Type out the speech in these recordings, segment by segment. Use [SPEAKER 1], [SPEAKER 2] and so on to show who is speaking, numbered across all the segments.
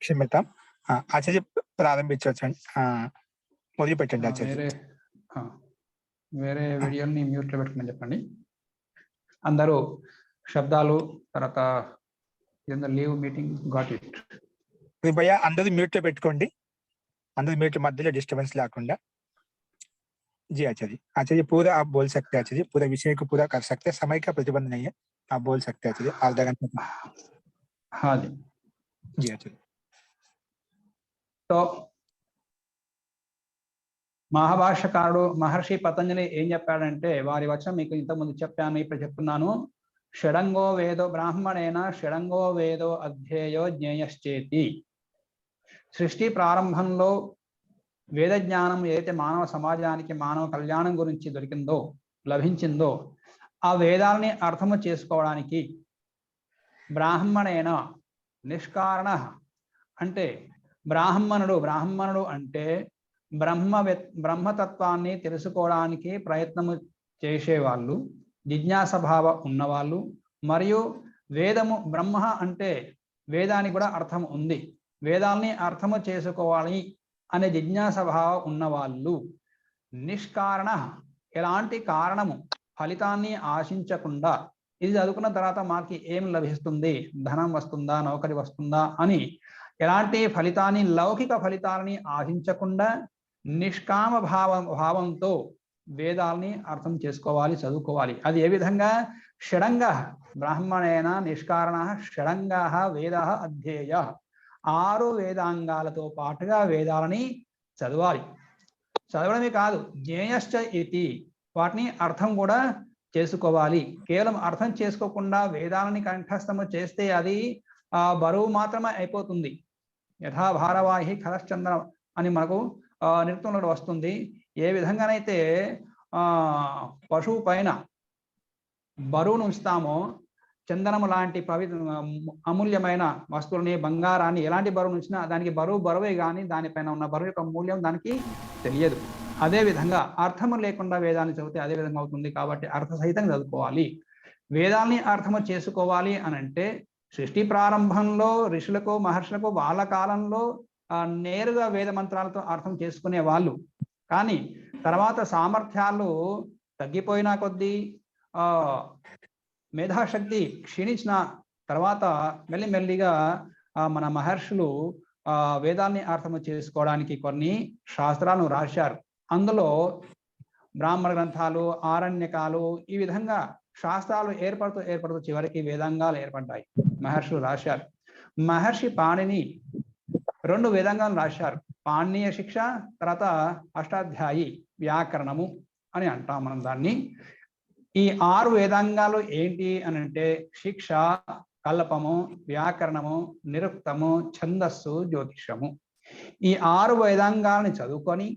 [SPEAKER 1] క్షమ్యతాం. ఆచార్య ప్రారంభించవచ్చండి. మొదలుపెట్టండి ఆచార్య.
[SPEAKER 2] వేరే వీడియోని మ్యూట్లో పెట్టుకుని చెప్పండి. అందరూ శబ్దాలు తర్వాత లీవ్ మీటింగ్ గాట్ ఇట్.
[SPEAKER 1] कृपया అందరూ మ్యూట్లో పెట్టుకోండి. అందరూ మ్యూట్ मध्य डिस्टर्बेंस लेకుండా. जी आचार्य, आचार्य पूरा आप बोल सकते हैं आचार्य, पूरा विषय को पूरा कर सकते हैं, समय का प्रतिबंध नहीं है, आप बोल सकते हैं आचार्य आधा घंटा।
[SPEAKER 2] हाँ जी
[SPEAKER 1] जी आचार्य।
[SPEAKER 2] तो మహాభాష్యకారుడు మహర్షి పతంజలి ఏం చెప్పాడంటే, వారి వచనం మీకు ఇంతకుముందు చెప్పాను, ఇప్పుడు చెప్తున్నాను. షడంగో వేదో బ్రాహ్మణేన షడంగో వేదో అధ్యేయో జ్ఞేయశ్చేతి. సృష్టి ప్రారంభంలో వేద జ్ఞానం ఏదైతే మానవ సమాజానికి మానవ కళ్యాణం గురించి దొరికిందో లభించిందో ఆ వేదాలని అర్థము చేసుకోవడానికి బ్రాహ్మణేన నిష్కారణ అంటే బ్రాహ్మణుడు అంటే బ్రహ్మతత్వాన్ని తెలుసుకోవడానికి ప్రయత్నము చేసేవాళ్ళు, జిజ్ఞాసభావ ఉన్నవాళ్ళు, మరియు వేదము బ్రహ్మ అంటే వేదానికి కూడా అర్థం ఉంది, వేదాల్ని అర్థము చేసుకోవాలి అనే జిజ్ఞాసభావ ఉన్నవాళ్ళు. నిష్కారణ ఎలాంటి కారణము ఫలితాన్ని ఆశించకుండా, ఇది చదువుకున్న తర్వాత మాకు ఏం లభిస్తుంది, ధనం వస్తుందా, నౌకరి వస్తుందా అని ఎలాంటి ఫలితాన్ని లౌకిక ఫలితాలని ఆశించకుండా నిష్కామ భావంతో వేదాల్ని అర్థం చేసుకోవాలి, చదువుకోవాలి. అది ఏ విధంగా? షడంగ బ్రాహ్మణేన నిష్కారణ షడంగ వేద అధ్యేయ. 6 వేదాంగాలతో పాటుగా వేదాలని చదవాలి. చదవడమే కాదు, జ్ఞేయశ్చ ఇతి, వాటిని అర్థం కూడా చేసుకోవాలి. కేవలం అర్థం చేసుకోకుండా వేదాలని కంఠస్థము చేస్తే అది బరువు మాత్రమే అయిపోతుంది. యథా భారవాహి ఖరశ్చంద్ర అని మనకు నృత్యంలో వస్తుంది. ఏ విధంగానైతే పశువు పైన బరువును ఉంచుతామో, చందనము లాంటి అమూల్యమైన వస్తువులని, బంగారాన్ని ఎలాంటి బరువు ఉంచినా దానికి బరువే కానీ దానిపైన ఉన్న బరువు యొక్క మూల్యం దానికి తెలియదు. అదేవిధంగా అర్థము లేకుండా వేదాన్ని చదివితే అదే విధంగా అవుతుంది. కాబట్టి అర్థ సహితంగా చదువుకోవాలి. వేదాల్ని అర్థము చేసుకోవాలి అని అంటే, సృష్టి ప్రారంభంలో ఋషులకు మహర్షులకు వాళ్ళ కాలంలో నేరుగా వేద మంత్రాలతో అర్థం చేసుకునే వాళ్ళు. కానీ తర్వాత సామర్థ్యాలు తగ్గిపోయిన కొద్దీ, మేధాశక్తి క్షీణించిన తర్వాత మెల్లిమెల్లిగా మన మహర్షులు వేదాన్ని అర్థం చేసుకోవడానికి కొన్ని శాస్త్రాలను రాశారు. అందులో బ్రాహ్మణ గ్రంథాలు, ఆరణ్యకాలు, ఈ విధంగా శాస్త్రాలు ఏర్పడుతూ చివరికి వేదాంగాలు ఏర్పడ్డాయి. మహర్షులు రాశారు. మహర్షి పాణిని 2 వేదాంగాలను రాశారు. పాణినీయ శిక్ష, తర్వాత అష్టాధ్యాయి వ్యాకరణము అని అంటాం మనం దాన్ని. ఈ 6 వేదాంగాలు ఏంటి అని అంటే, శిక్ష, కల్పము, వ్యాకరణము, నిరుక్తము, ఛందస్సు, జ్యోతిషము. ఈ 6 వేదాంగాలను చదువుకొని,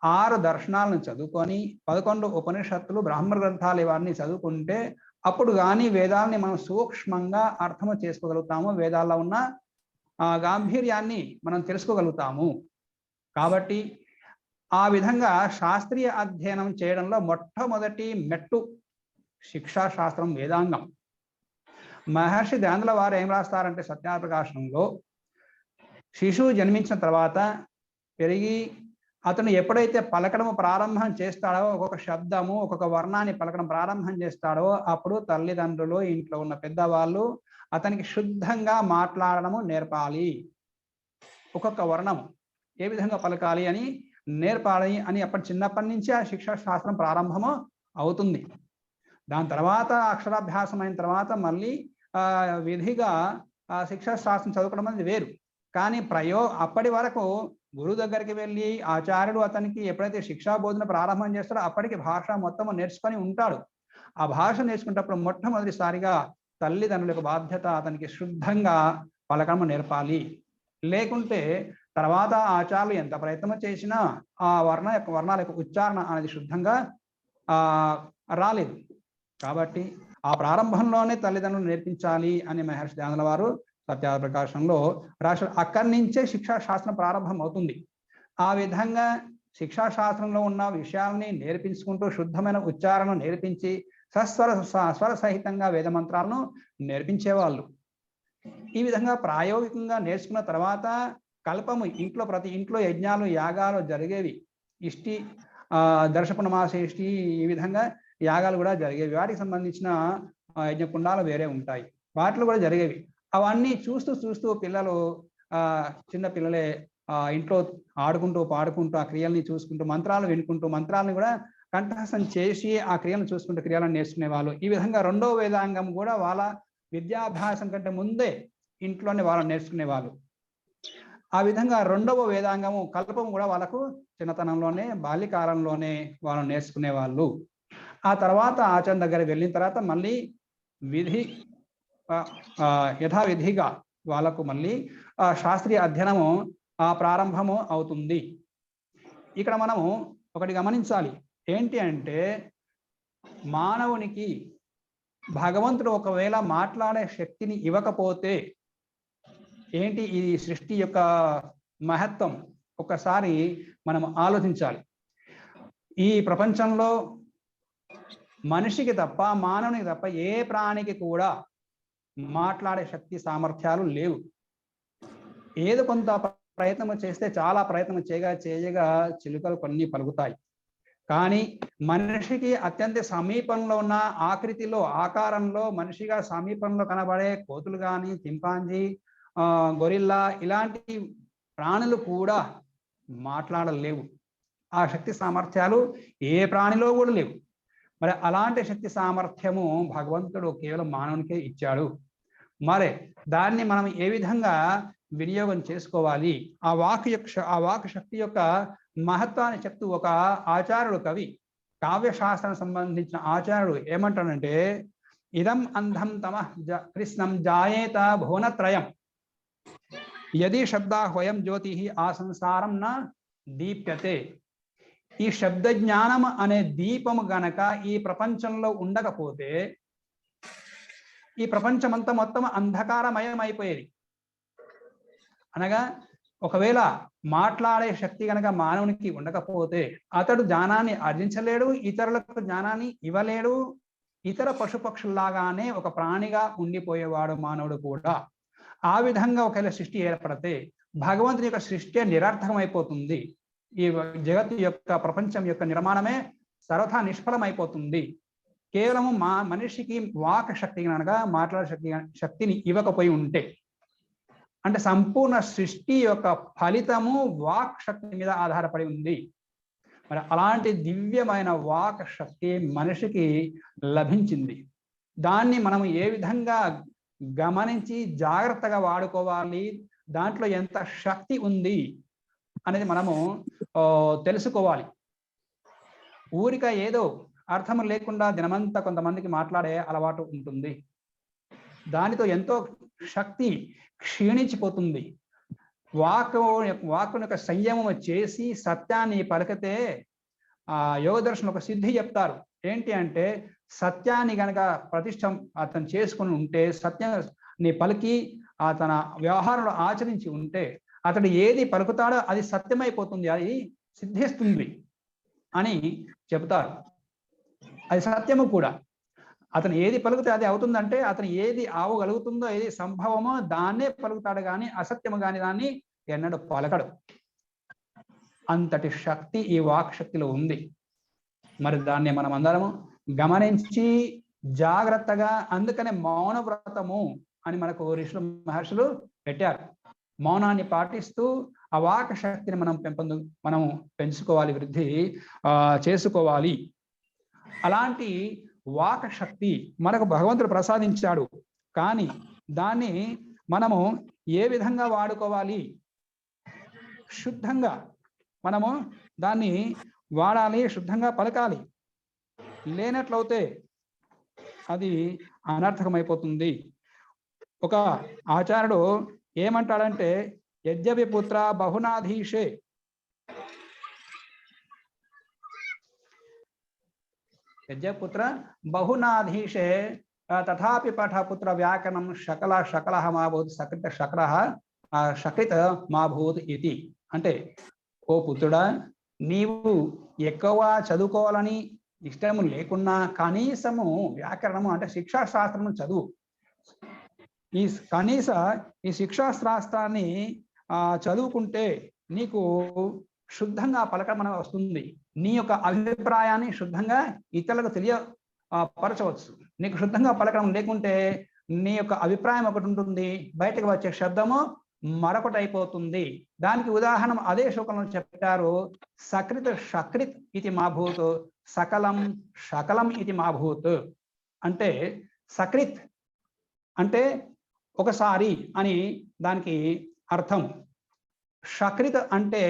[SPEAKER 2] 6 దర్శనాలను చదువుకొని, 11 ఉపనిషత్తులు, బ్రాహ్మణ గ్రంథాలు ఇవన్నీ చదువుకుంటే అప్పుడు కానీ వేదాలని మనం సూక్ష్మంగా అర్థము చేసుకోగలుగుతాము. వేదాల్లో ఉన్న గాంభీర్యాన్ని మనం తెలుసుకోగలుగుతాము. కాబట్టి ఆ విధంగా శాస్త్రీయ అధ్యయనం చేయడంలో మొట్టమొదటి మెట్టు శిక్షాశాస్త్రం, వేదాంగం. మహర్షి దయానందుల వారు ఏం రాస్తారంటే సత్యాప్రకాశంలో, శిశువు జన్మించిన తర్వాత పెరిగి అతను ఎప్పుడైతే పలకడం ప్రారంభం చేస్తాడో, ఒక్కొక్క శబ్దము, ఒక్కొక్క వర్ణాన్ని పలకడం ప్రారంభం చేస్తాడో, అప్పుడు తల్లిదండ్రులు, ఇంట్లో ఉన్న పెద్దవాళ్ళు అతనికి శుద్ధంగా మాట్లాడడము నేర్పాలి. ఒక్కొక్క వర్ణము ఏ విధంగా పలకాలి అని నేర్పాలి అని చిన్నప్పటి నుంచి ఆ శిక్షాశాస్త్రం ప్రారంభము అవుతుంది. దాని తర్వాత అక్షరాభ్యాసం అయిన తర్వాత మళ్ళీ విధిగా శిక్షాశాస్త్రం చదువుకోవడం అనేది వేరు. కానీ అప్పటి వరకు గురువు దగ్గరికి వెళ్ళి ఆచార్యుడు అతనికి ఎప్పుడైతే శిక్షా బోధన ప్రారంభం చేస్తాడో అప్పటికి భాష మొత్తం నేర్చుకొని ఉంటాడు. ఆ భాష నేర్చుకున్నప్పుడు మొట్టమొదటిసారిగా తల్లిదండ్రుల యొక్క బాధ్యత అతనికి శుద్ధంగా పలకడం నేర్పాలి. లేకుంటే తర్వాత ఆచార్యులు ఎంత ప్రయత్నం చేసినా ఆ వర్ణాల యొక్క ఉచ్చారణ అనేది శుద్ధంగా రాలేదు. కాబట్టి ఆ ప్రారంభంలోనే తల్లిదండ్రులు నేర్పించాలి అని మహర్షి దయానందుల వారు సత్యాప్రకాశంలో రాశారు. అక్కడి నుంచే శిక్షాశాస్త్రం ప్రారంభం అవుతుంది. ఆ విధంగా శిక్షాశాస్త్రంలో ఉన్న విషయాలని నేర్పించుకుంటూ శుద్ధమైన ఉచ్చారణ నేర్పించి స్వర సహితంగా వేద మంత్రాలను నేర్పించేవాళ్ళు. ఈ విధంగా ప్రాయోగికంగా నేర్చుకున్న తర్వాత కల్పము ప్రతి ఇంట్లో యజ్ఞాలు యాగాలు జరిగేవి. ఇష్టి దర్శపునమాసేష్టి ఈ విధంగా యాగాలు కూడా జరిగేవి. వాటికి సంబంధించిన యజ్ఞకుండాలు వేరే ఉంటాయి, వాటిలో కూడా జరిగేవి. అవన్నీ చూస్తూ చూస్తూ పిల్లలు చిన్న పిల్లలే ఇంట్లో ఆడుకుంటూ పాడుకుంటూ ఆ క్రియల్ని చూసుకుంటూ మంత్రాలు వినుకుంటూ మంత్రాలను కూడా కంఠస్థం చేసి ఆ క్రియలను చూసుకుంటూ క్రియలను నేర్చుకునే వాళ్ళు. ఈ విధంగా రెండవ వేదాంగం కూడా వాళ్ళ విద్యాభ్యాసం కంటే ముందే ఇంట్లోనే వాళ్ళు నేర్చుకునే వాళ్ళు. ఆ విధంగా రెండవ వేదాంగము కల్పం కూడా వాళ్ళకు చిన్నతనంలోనే బాల్యకాలంలోనే వాళ్ళు నేర్చుకునే వాళ్ళు. ఆ తర్వాత ఆచరణ దగ్గర వెళ్ళిన తర్వాత మళ్ళీ యథావిధిగా వాళ్ళకు మళ్ళీ శాస్త్రీయ అధ్యయనము ప్రారంభము అవుతుంది. ఇక్కడ మనము ఒకటి గమనించాలి, ఏంటి అంటే మానవునికి భగవంతుడు ఒకవేళ మాట్లాడే శక్తిని ఇవ్వకపోతే ఏంటి ఈ సృష్టి యొక్క మహత్వం ఒకసారి మనం ఆలోచించాలి. ఈ ప్రపంచంలో మనిషికి తప్ప మానవునికి తప్ప ఏ ప్రాణికి కూడా మాట్లాడే శక్తి సామర్థ్యాలు లేవు. ఏదో కొంత ప్రయత్నం చేస్తే చాలా ప్రయత్నం చేయగా చిలుకలు కొన్ని పలుకుతాయి. కానీ మనిషికి అత్యంత సమీపంలో ఉన్న ఆకృతిలో ఆకారంలో మనిషిగా సమీపంలో కనబడే కోతులు కానీ చింపాంజీ గొరిల్లా ఇలాంటి ప్రాణులు కూడా మాట్లాడలేవు. ఆ శక్తి సామర్థ్యాలు ఏ ప్రాణిలో కూడా లేవు. మరి అలాంటి శక్తి సామర్థ్యము భగవంతుడు కేవలం మానవునికే ఇచ్చాడు. మరి దాన్ని మనం ఏ విధంగా వినియోగం చేసుకోవాలి? ఆ వాక్ శక్తి యొక్క మహత్వాన్ని చెప్తూ ఒక ఆచార్యుడు కవి కావ్యశాస్త్రానికి సంబంధించిన ఆచార్యుడు ఏమంటాడంటే, ఇదం అంధం తమ కృష్ణం జాయేత భువనత్రయం యది శబ్దాహ్వయం జ్యోతి ఆ సంసారం న దీప్యతే. ఈ శబ్ద జ్ఞానం అనే దీపము గనక ఈ ప్రపంచంలో ఉండకపోతే ఈ ప్రపంచమంతా మొత్తం అంధకారమయం అయిపోయేది. అనగా ఒకవేళ మాట్లాడే శక్తి గనక మానవునికి ఉండకపోతే అతడు జ్ఞానాన్ని ఆర్జించలేడు, ఇతరులకు జ్ఞానాన్ని ఇవ్వలేడు. ఇతర పశుపక్షుల్లాగానే ఒక ప్రాణిగా ఉండిపోయేవాడు మానవుడు కూడా. ఆ విధంగా ఒకవేళ సృష్టి ఏర్పడితే భగవంతుని యొక్క సృష్టి నిరర్థకమైపోతుంది. ఈ జగత్తు యొక్క ప్రపంచం యొక్క నిర్మాణమే సర్వథా నిష్ఫలమైపోతుంది. కేవలము మనిషికి వాక్ శక్తి కనుక మాట్లాడే శక్తిని ఇవ్వకపోయి ఉంటే, అంటే సంపూర్ణ సృష్టి యొక్క ఫలితము వాక్ శక్తి మీద ఆధారపడి ఉంది. మరి అలాంటి దివ్యమైన వాక్ శక్తి మనిషికి లభించింది. దాన్ని మనం ఏ విధంగా గమనించి జాగ్రత్తగా వాడుకోవాలి, దాంట్లో ఎంత శక్తి ఉంది అనేది మనము తెలుసుకోవాలి. ఊరిక ఏదో అర్థం లేకుండా దినమంతా కొంతమందికి మాట్లాడే అలవాటు ఉంటుంది. దానితో ఎంతో శక్తి క్షీణించిపోతుంది. వాక్కుని యొక్క సంయమం చేసి సత్యాన్ని పలికితే యోగ దర్శనం ఒక సిద్ధి చెప్తారు. ఏంటి అంటే, సత్యాన్ని గనక ప్రతిష్టం అతను చేసుకుని ఉంటే, సత్యాన్ని పలికి తన వ్యవహారంలో ఆచరించి ఉంటే అతడు ఏది పలుకుతాడో అది సత్యమైపోతుంది, అది సిద్ధిస్తుంది అని చెబుతారు. అది సత్యము కూడా. అతను ఏది పలుకుతే అది అవుతుందంటే అతను ఏది అవగలుగుతుందో, ఏది సంభవమో దాన్నే పలుకుతాడు, కానీ అసత్యము కాని దాన్ని ఎన్నడూ పలకడు. అంతటి శక్తి ఈ వాక్ శక్తిలో ఉంది. మరి దాన్ని మనం అందరము గమనించి జాగ్రత్తగా, అందుకనే మౌన వ్రతము అని మనకు ఋషులు మహర్షులు పెట్టారు. మౌనాన్ని పాటిస్తూ ఆ వాక్ శక్తిని మనం పెంచుకోవాలి, వృద్ధి చేసుకోవాలి. అలాంటి వాక్ శక్తి మనకు భగవంతుడు ప్రసాదించాడు. కానీ దాన్ని మనము ఏ విధంగా వాడుకోవాలి? శుద్ధంగా మనము దాన్ని వాడాలి, శుద్ధంగా పలకాలి. లేనట్లయితే అది అనర్థకమైపోతుంది. ఒక ఆచార్యుడు ఏమంటాడంటే, యజ్ఞవి పుత్ర బహునాధీషే యజ్ఞపుత్ర బహునాధీషే తథాపి పఠపుత్ర వ్యాకరణం శకల మాభూత్ శకృత మాభూత్ ఇది. అంటే, ఓ పుత్రుడా, నీవు ఎక్కువ చదువుకోవాలని ఇష్టము లేకున్నా కనీసము వ్యాకరణము అంటే శిక్షాశాస్త్రము చదువు. కనీస ఈ శిక్షాశాస్త్రాన్ని చదువుకుంటే నీకు శుద్ధంగా పలకడం వస్తుంది. నీ యొక్క అభిప్రాయాన్ని శుద్ధంగా ఇతరులకు పరచవచ్చు. నీకు శుద్ధంగా పలకడం లేకుంటే నీ యొక్క అభిప్రాయం ఒకటి ఉంటుంది, బయటకు వచ్చే శబ్దము మరొకటి అయిపోతుంది. దానికి ఉదాహరణ అదే శ్లోకంలో చెప్పారు, సకృత్ షకృత్ ఇది మాభూత్, సకలం షకలం ఇది మాభూత్. అంటే సకృత్ అంటే ఒకసారి అని దానికి అర్థం. షకృత్ అంటే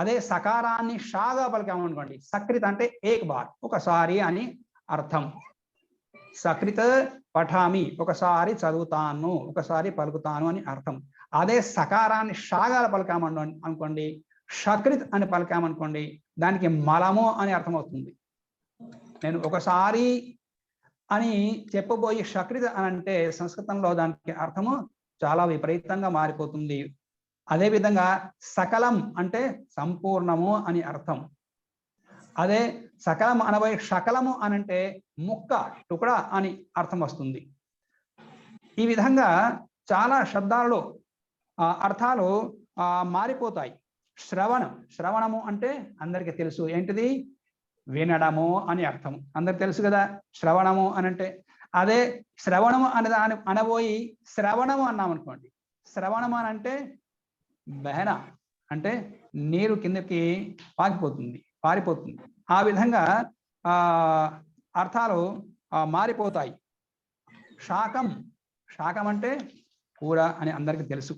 [SPEAKER 2] అదే సకారాన్ని షాగా పలికామనుకోండి, సకృత్ అంటే ఏక్ బార్, ఒకసారి అని అర్థం. సకృత్ పఠామి, ఒకసారి చదువుతాను, ఒకసారి పలుకుతాను అని అర్థం. అదే సకారాన్ని షాగా పలికామను అనుకోండి, షకృత్ అని పలికామనుకోండి, దానికి మలము అని అర్థం అవుతుంది. నేను ఒకసారి అని చెప్పబోయి షకృత్ అని అంటే సంస్కృతంలో దానికి అర్థము చాలా విపరీతంగా మారిపోతుంది. అదేవిధంగా సకలం అంటే సంపూర్ణము అని అర్థం. అదే సకలం అనబోయే షకలము అనంటే ముక్క, టుకడా అని అర్థం వస్తుంది. ఈ విధంగా చాలా శబ్దాలలో అర్థాలు మారిపోతాయి. శ్రవణము అంటే అందరికీ తెలుసు, ఏంటిది? వినడము అని అర్థం, అందరికి తెలుసు కదా శ్రవణము అనంటే. అదే శ్రవణము అనబోయి శ్రవణము అన్నాం అనుకోండి, శ్రవణము అనంటే బహన అంటే నీరు కిందకి పారిపోతుంది. ఆ విధంగా అర్థాలు మారిపోతాయి. శాకం అంటే కూర అని అందరికీ తెలుసు.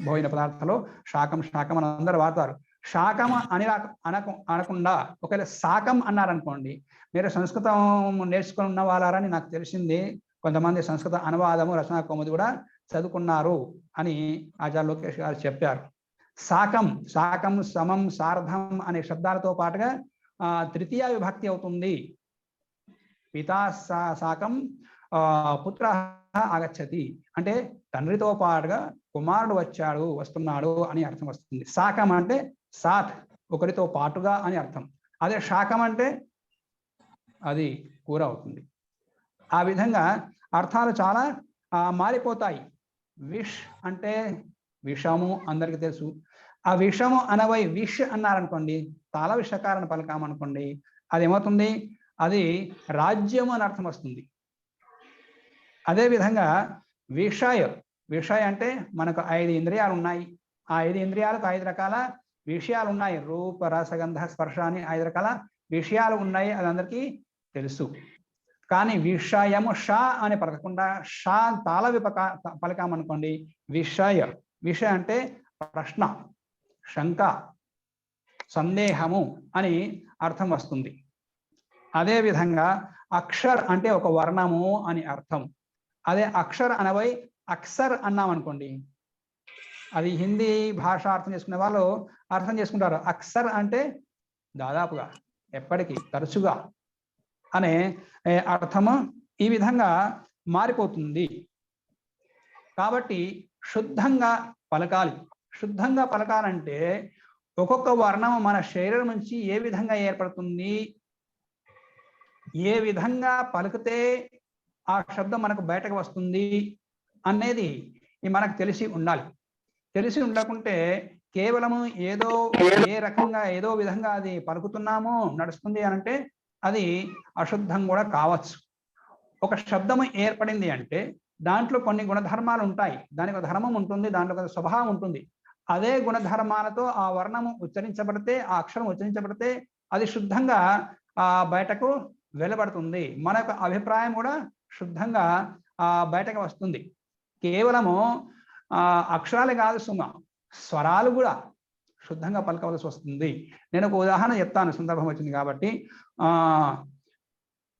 [SPEAKER 2] భోజన పదార్థాలు శాకం అని అందరూ వాడతారు. శాకం అనకుండా ఒకవేళ శాకం అన్నారనుకోండి, మీరు సంస్కృతం నేర్చుకుని ఉన్న వాళ్ళని నాకు తెలిసింది, కొంతమంది సంస్కృత అనువాదము రచనా కౌముది కూడా చదువుకున్నారు అని ఆచార్య లోకేష్ గారు చెప్పారు. శాకం సమం సార్ధం అనే శబ్దాలతో పాటుగా తృతీయ విభక్తి అవుతుంది. పితా శాకం పుత్ర ఆగచ్చతి అంటే తండ్రితో పాటుగా కుమారుడు వస్తున్నాడు అని అర్థం వస్తుంది. శాకం అంటే సాత్, ఒకరితో పాటుగా అని అర్థం. అదే శాకం అంటే అది కూర అవుతుంది. ఆ విధంగా అర్థాలు చాలా మారిపోతాయి. విష్ అంటే విషము అందరికీ తెలుసు. ఆ విషము అనవై విష్ అన్నారనుకోండి, తాళ విషకారని పలకామనుకోండి, అది ఏమవుతుంది? అది రాజ్యము అని అర్థం వస్తుంది. అదేవిధంగా విషయ అంటే మనకు 5 ఇంద్రియాలు ఉన్నాయి. ఆ 5 ఇంద్రియాలకు 5 రకాల విషయాలు ఉన్నాయి. రూప రసగంధ స్పర్శ అని 5 రకాల విషయాలు ఉన్నాయి, అది అందరికీ తెలుసు. కానీ విషయము షా అని పలకకుండా షా తాళ పలకామనుకోండి, విషయ అంటే ప్రశ్న, శంక, సందేహము అని అర్థం వస్తుంది. అదేవిధంగా అక్షర్ అంటే ఒక వర్ణము అని అర్థం. అదే అక్షర్ అనబోయి అక్సర్ అన్నామనుకోండి, అది హిందీ భాష అర్థం చేసుకునే వాళ్ళు అర్థం చేసుకుంటారు. అక్సర్ అంటే దాదాపుగా, ఎప్పటికీ, తరచుగా అనే అర్థము ఈ విధంగా మారిపోతుంది. కాబట్టి శుద్ధంగా పలకాలి. శుద్ధంగా పలకాలంటే ఒక్కొక్క వర్ణము మన శరీరం నుంచి ఏ విధంగా ఏర్పడుతుంది, ఏ విధంగా పలికితే ఆ శబ్దం మనకు బయటకు వస్తుంది అనేది మనకు తెలిసి ఉండాలి. తెలిసి ఉండకుంటే కేవలము ఏ రకంగా ఏదో విధంగా అది పలుకుతున్నాము నడుస్తుంది అనంటే అది అశుద్ధం కూడా కావచ్చు. ఒక శబ్దము ఏర్పడింది అంటే దాంట్లో కొన్ని గుణధర్మాలు ఉంటాయి, దానికి ఒక ధర్మం ఉంటుంది, దాంట్లో ఒక స్వభావం ఉంటుంది. అదే గుణధర్మాలతో ఆ వర్ణము ఉచ్చరించబడితే, ఆ అక్షరం ఉచ్చరించబడితే అది శుద్ధంగా బయటకు వెలువడుతుంది. మనకు అభిప్రాయం కూడా శుద్ధంగా బయటకు వస్తుంది. కేవలము అక్షరాలే కాదు సుమ, స్వరాలు కూడా శుద్ధంగా పలకవలసి వస్తుంది. నేను ఒక ఉదాహరణ చెప్తాను, సందర్భం వచ్చింది కాబట్టి.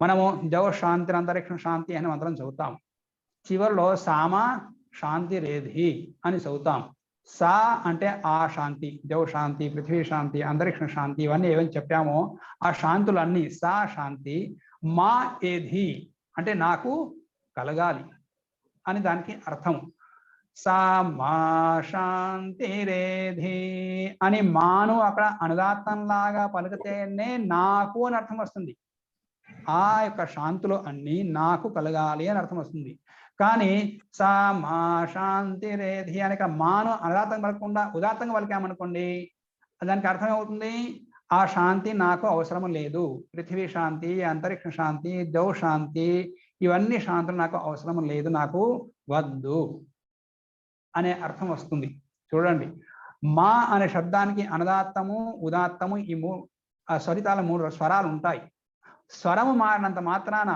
[SPEAKER 2] మనము జవ శాంతి అంతరిక్షం శాంతి అని మంత్రం చదువుతాం. చివరిలో సామ శాంతి రేధి అని చదువుతాం. సా అంటే ఆ శాంతి, జవ శాంతి, పృథ్వీ శాంతి, అంతరిక్ష శాంతి, ఇవన్నీ ఏమని చెప్పామో ఆ శాంతులన్నీ సా శాంతి. మా ఏధి అంటే నాకు కలగాలి అని దానికి అర్థం. సా మా శాంతి రేధి అని మాను అక్కడ అనుదాత్తంలాగా పలికితేనే నాకు అని అర్థం వస్తుంది. ఆ యొక్క శాంతులు అన్నీ నాకు కలగాలి అని అర్థం వస్తుంది. కానీ సా మా శాంతిరేధి అని ఇక్కడ మాను అనుదాత్తంగా పలకకుండా ఉదాత్తంగా పలికామనుకోండి, దానికి అర్థం ఏమవుతుంది? ఆ శాంతి నాకు అవసరం లేదు. పృథివీ శాంతి, అంతరిక్ష శాంతి, దౌ శాంతి, ఇవన్నీ శాంతులు నాకు అవసరం లేదు, నాకు వద్దు అనే అర్థం వస్తుంది. చూడండి, మా అనే శబ్దానికి అనుదాత్తము, ఉదాత్తము ఈ స్వరితాల 3 స్వరాలు ఉంటాయి. స్వరము మారినంత మాత్రాన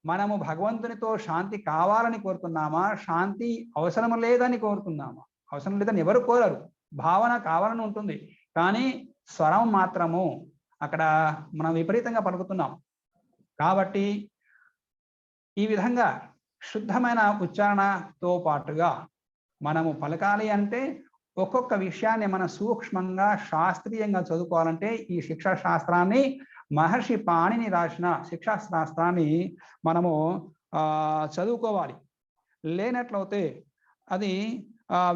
[SPEAKER 2] మనము భగవంతునితో శాంతి కావాలని కోరుతున్నామా, శాంతి అవసరం లేదని కోరుతున్నామా? అవసరం లేదని ఎవరు కోరరు, భావన కావాలని ఉంటుంది. కానీ స్వరం మాత్రము అక్కడ మనం విపరీతంగా పలుకుతున్నాం. కాబట్టి ఈ విధంగా శుద్ధమైన ఉచ్చారణతో పాటుగా మనము పలకాలి అంటే ఒక్కొక్క విషయాన్ని మనం సూక్ష్మంగా శాస్త్రీయంగా చదువుకోవాలంటే ఈ శిక్షా శాస్త్రాన్ని, మహర్షి పాణిని రాసిన శిక్షా శాస్త్రాన్ని మనము చదువుకోవాలి. లేనట్లయితే అది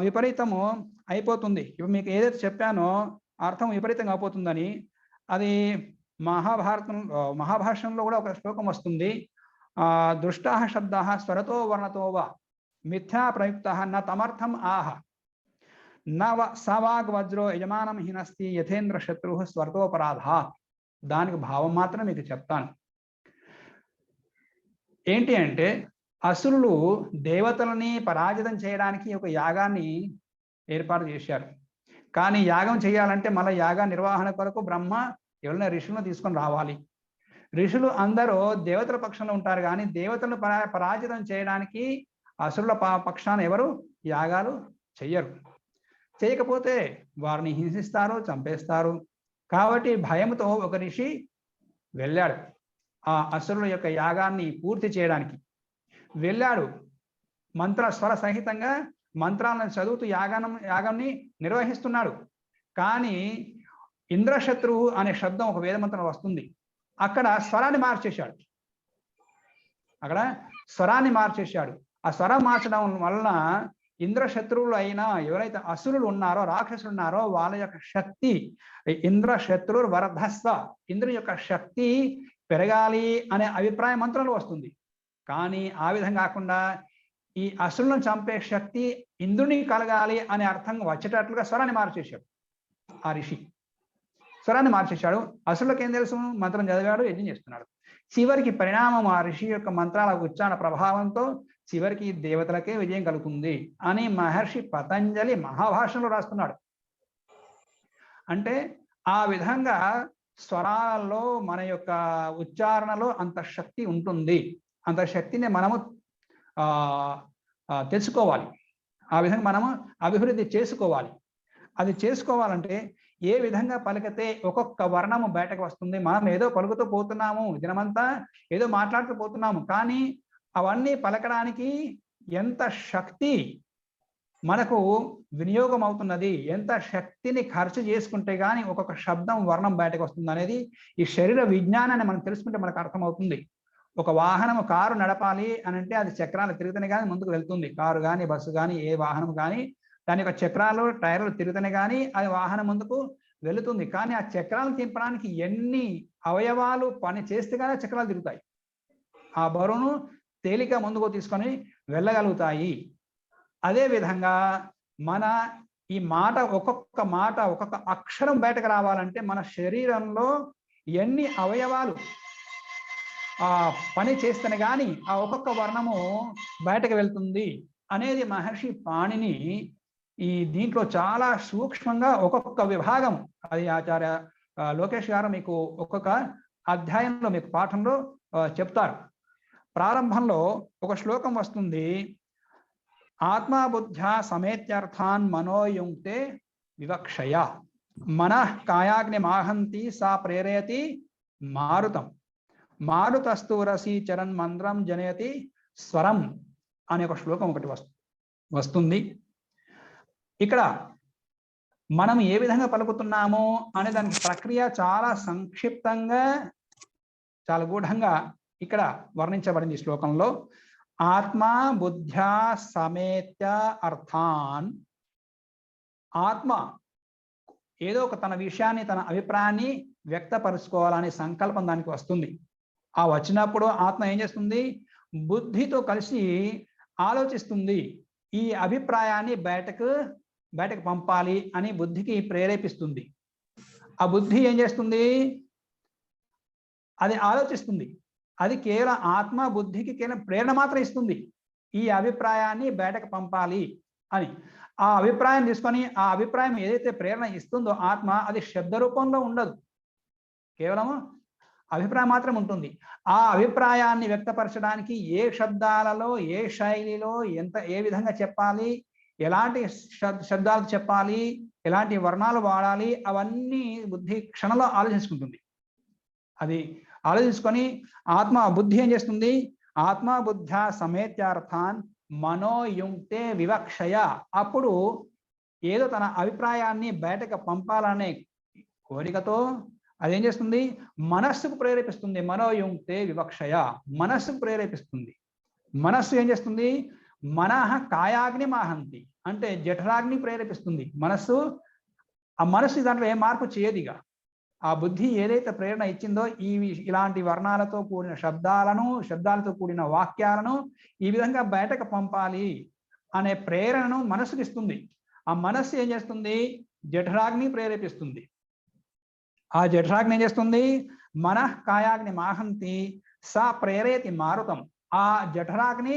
[SPEAKER 2] విపరీతము అయిపోతుంది. ఇప్పుడు మీకు ఏదైతే చెప్పానో అర్థం విపరీతంగా అయిపోతుందని, అది మహాభాష్యంలో కూడా ఒక శ్లోకం వస్తుంది. దృష్టా శబ్ద స్వరతో వర్ణతో వా మిథ్యా ప్రయుక్త న తమర్థం ఆహ సవాగ్ వజ్రో యజమానం హినస్తి యథేంద్ర శత్రు స్వర్గోపరాధ. దానికి భావం మాత్రం మీకు చెప్తాను. ఏంటి అంటే, అసురులు దేవతలని పరాజితం చేయడానికి ఒక యాగాన్ని ఏర్పాటు చేశారు. కానీ యాగం చేయాలంటే మళ్ళీ యాగ నిర్వహణ కొరకు బ్రహ్మ ఎవరైనా ఋషులను తీసుకొని రావాలి. ఋషులు అందరూ దేవతల పక్షంలో ఉంటారు, కానీ దేవతలను పరాజితం చేయడానికి అసురుల పక్షాన ఎవరు యాగాలు చెయ్యరు. చేయకపోతే వారిని హింసిస్తారు, చంపేస్తారు. కాబట్టి భయంతో ఒక ఋషి వెళ్ళాడు ఆ అసురుల యొక్క యాగాన్ని పూర్తి చేయడానికి. వెళ్ళాడు, మంత్ర స్వర సహితంగా మంత్రాలను చదువుతూ యాగాన్ని నిర్వహిస్తున్నాడు. కానీ ఇంద్రశత్రువు అనే శబ్దం ఒక వేదమంత్రం వస్తుంది. అక్కడ స్వరాన్ని మార్చేశాడు. ఆ స్వరం మార్చడం వలన ఇంద్రశత్రువులు అయినా ఎవరైతే అసురులు ఉన్నారో, రాక్షసులు ఉన్నారో, వాళ్ళ యొక్క శక్తి, ఇంద్రశత్రు వరధస్వ, ఇంద్రుని యొక్క శక్తి పెరగాలి అనే అభిప్రాయం మంత్రంలో వస్తుంది. కానీ ఆ విధంగా కాకుండా ఈ అసురులను చంపే శక్తి ఇంద్రుని కలగాలి అనే అర్థం వచ్చేటట్లుగా స్వరాన్ని మార్చేశాడు. ఆ ఋషి స్వరాన్ని మార్చేశాడు. అసురులకు ఏం తెలుసు? మంత్రం చదివాడు, యజ్ఞం చేస్తున్నాడు. చివరికి పరిణామం ఆ ఋషి యొక్క మంత్రాల ఉచ్చారణ ప్రభావంతో చివరికి దేవతలకే విజయం కలుగుతుంది అని మహర్షి పతంజలి మహాభాష్యంలో రాస్తున్నాడు. అంటే ఆ విధంగా స్వరాలలో మన యొక్క ఉచ్చారణలో అంత శక్తి ఉంటుంది. అంత శక్తిని మనము తెచ్చుకోవాలి. ఆ విధంగా మనము అభివృద్ధి చేసుకోవాలి. అది చేసుకోవాలంటే ఏ విధంగా పలికితే ఒక్కొక్క వర్ణము బయటకు వస్తుంది. మనం ఏదో పలుకుతూ పోతున్నాము, దినమంతా ఏదో మాట్లాడుతూ పోతున్నాము, కానీ అవన్నీ పలకడానికి ఎంత శక్తి మనకు వినియోగం అవుతున్నది, ఎంత శక్తిని ఖర్చు చేసుకుంటే కానీ ఒక్కొక్క శబ్దం వర్ణం బయటకు వస్తుంది అనేది ఈ శరీర విజ్ఞానాన్ని మనం తెలుసుకుంటే మనకు అర్థమవుతుంది. ఒక వాహనము, కారు నడపాలి అని అంటే అది చక్రాలు తిరుగుతూనే కానీ ముందుకు వెళ్తుంది. కారు కానీ, బస్సు కానీ, ఏ వాహనం కానీ దాని యొక్క చక్రాలు, టైర్లు తిరుగుతూనే కానీ అది వాహనం ముందుకు వెళుతుంది. కానీ ఆ చక్రాలు తిప్పడానికి ఎన్ని అవయవాలు పని చేస్తే కానీ చక్రాలు తిరుగుతాయి. ఆ బరువును తేలిక ముందుకు తీసుకొని వెళ్ళగలుగుతాయి. అదే విధంగా మన ఈ మాట, ఒక్కొక్క అక్షరం బయటకు రావాలంటే మన శరీరంలో ఎన్ని అవయవాలు పని చేస్తేనే కానీ ఆ ఒక్కొక్క వర్ణము బయటకు వెళ్తుంది అనేది మహర్షి పాణిని ఈ దీంట్లో చాలా సూక్ష్మంగా ఒక్కొక్క విభాగం, అది ఆచార్య లోకేష్ గారు మీకు ఒక్కొక్క అధ్యాయంలో మీకు పాఠంలో చెప్తారు. ప్రారంభంలో ఒక శ్లోకం వస్తుంది. ఆత్మబుద్ధ్యా సమేత్యర్థాన్ మనోయుంక్తే వివక్షయ మనః కాయాగ్ని మాహంతి సా ప్రేరయతి మారుతం మారుతస్తు రసి చరణ్ మంత్రం జనయతి స్వరం అనే ఒక శ్లోకం ఒకటి వస్తుంది. ఇక్కడ మనం ఏ విధంగా పలుకుతున్నామో అనే దానికి ప్రక్రియ చాలా సంక్షిప్తంగా, చాలా గూఢంగా ఇక్కడ వర్ణించబడింది ఈ శ్లోకంలో. ఆత్మ బుద్ధ్యా సమేత్య అర్థాన్, ఆత్మ ఏదో ఒక తన విషయాన్ని, తన అభిప్రాయాన్ని వ్యక్తపరుచుకోవాలనే సంకల్పం దానికి వస్తుంది. ఆ వచ్చినప్పుడు ఆత్మ ఏం చేస్తుంది? బుద్ధితో కలిసి ఆలోచిస్తుంది. ఈ అభిప్రాయాన్ని బయటకు పంపాలి అని బుద్ధికి ప్రేరేపిస్తుంది. ఆ బుద్ధి ఏం చేస్తుంది? అది ఆలోచిస్తుంది. అది కేవలం ఆత్మ బుద్ధికి కేవలం ప్రేరణ మాత్రం ఇస్తుంది, ఈ అభిప్రాయాన్ని బయటకు పంపాలి అని. ఆ అభిప్రాయం తీసుకొని, ఆ అభిప్రాయం ఏదైతే ప్రేరణ ఇస్తుందో ఆత్మ, అది శబ్ద రూపంలో ఉండదు, కేవలము అభిప్రాయం మాత్రం ఉంటుంది. ఆ అభిప్రాయాన్ని వ్యక్తపరచడానికి ఏ శబ్దాలలో, ఏ శైలిలో, ఏ విధంగా చెప్పాలి, ఎలాంటి శబ్దాలు చెప్పాలి, ఎలాంటి వర్ణాలు వాడాలి, అవన్నీ బుద్ధి క్షణంలో ఆలోచించుకుంటుంది. అది ఆలోచించుకొని బుద్ధి ఏం చేస్తుంది? ఆత్మ బుద్ధ సమేత్యార్థాన్ మనోయుంక్తే వివక్షయ. అప్పుడు ఏదో తన అభిప్రాయాన్ని బయటకు పంపాలనే కోరికతో అదేం చేస్తుంది? మనస్సుకు ప్రేరేపిస్తుంది. మనోయుంక్తే వివక్షయ, మనస్సుకు ప్రేరేపిస్తుంది. మనస్సు ఏం చేస్తుంది? మనః కాయాగ్ని మాహంతి, అంటే జఠరాగ్ని ప్రేరేపిస్తుంది. ఆ మనస్సు దాంట్లో ఏ మార్పు చేయదు. ఇక ఆ బుద్ధి ఏదైతే ప్రేరణ ఇచ్చిందో, ఇలాంటి వర్ణాలతో కూడిన శబ్దాలతో కూడిన వాక్యాలను ఈ విధంగా బయటకు పంపాలి అనే ప్రేరణను మనస్సుకి ఇస్తుంది. ఆ మనస్సు ఏం చేస్తుంది? జఠరాగ్ని ప్రేరేపిస్తుంది. ఆ జఠరాగ్ని ఏం చేస్తుంది? మనః కాయాగ్ని మాహంతి సా ప్రేరయతి మారుతం. ఆ జఠరాగ్ని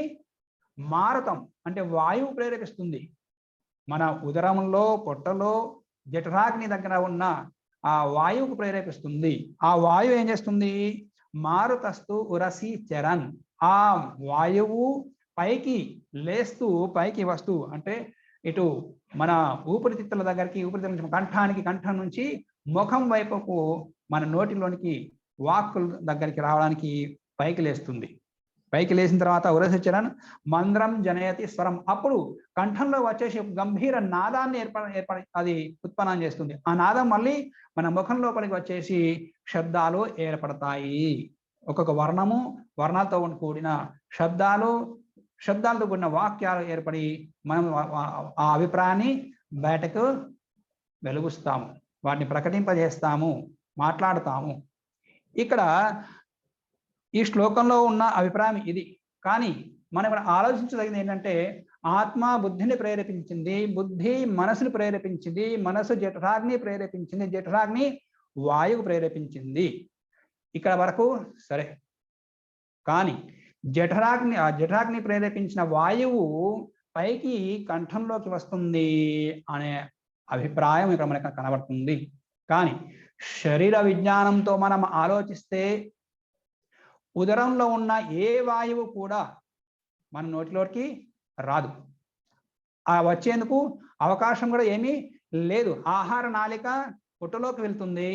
[SPEAKER 2] మారుతం అంటే వాయువు ప్రేరేపిస్తుంది. మన ఉదరంలో, పొట్టలో జఠరాగ్ని దగ్గర ఉన్న ఆ వాయువుకు ప్రేరేపిస్తుంది. ఆ వాయువు ఏం చేస్తుంది? మారుతస్తు ఉరసి చరణ్. ఆ వాయువు పైకి లేస్తూ, పైకి వస్తూ, అంటే ఇటు మన ఊపిరితిత్తుల దగ్గరికి, ఊపిరితిత్తుల నుంచి కంఠానికి, కంఠం నుంచి ముఖం వైపుకు, మన నోటిలోనికి, వాక్కుల దగ్గరికి రావడానికి పైకి లేస్తుంది. పైకి లేచిన తర్వాత ఉరసచరణ్ మంద్రం జనయతి స్వరం. అప్పుడు కంఠంలో వచ్చేసి గంభీర నాదాన్ని అది ఉత్పన్నం చేస్తుంది. ఆ నాదం మళ్ళీ మన ముఖం లోపలికి వచ్చేసి శబ్దాలు ఏర్పడతాయి. ఒక్కొక్క వర్ణాలతో కూడిన శబ్దాలతో కూడిన వాక్యాలు ఏర్పడి మనం ఆ అభిప్రాయాన్ని బయటకు వెలుగుస్తాము, వాటిని ప్రకటింపజేస్తాము, మాట్లాడతాము. ఇక్కడ ఈ శ్లోకంలో ఉన్న అభిప్రాయం ఇది. కానీ మనం ఇక్కడ ఆలోచించదగింది ఏంటంటే, ఆత్మ బుద్ధిని ప్రేరేపించింది, బుద్ధి మనసుని ప్రేరేపించింది, మనసు జఠరాగ్ని ప్రేరేపించింది, జఠరాగ్ని వాయువు ప్రేరేపించింది. ఇక్కడ వరకు సరే. కానీ జఠరాగ్ని ప్రేరేపించిన వాయువు పైకి కంఠంలోకి వస్తుంది అనే అభిప్రాయం ఇక్కడ మనకు కనబడుతుంది. కానీ శరీర విజ్ఞానంతో మనం ఆలోచిస్తే ఉదరంలో ఉన్న ఏ వాయువు కూడా మన నోటిలోకి రాదు. ఆ వచ్చేందుకు అవకాశం కూడా ఏమీ లేదు. ఆహార నాళిక పొట్టలోకి వెళ్తుంది,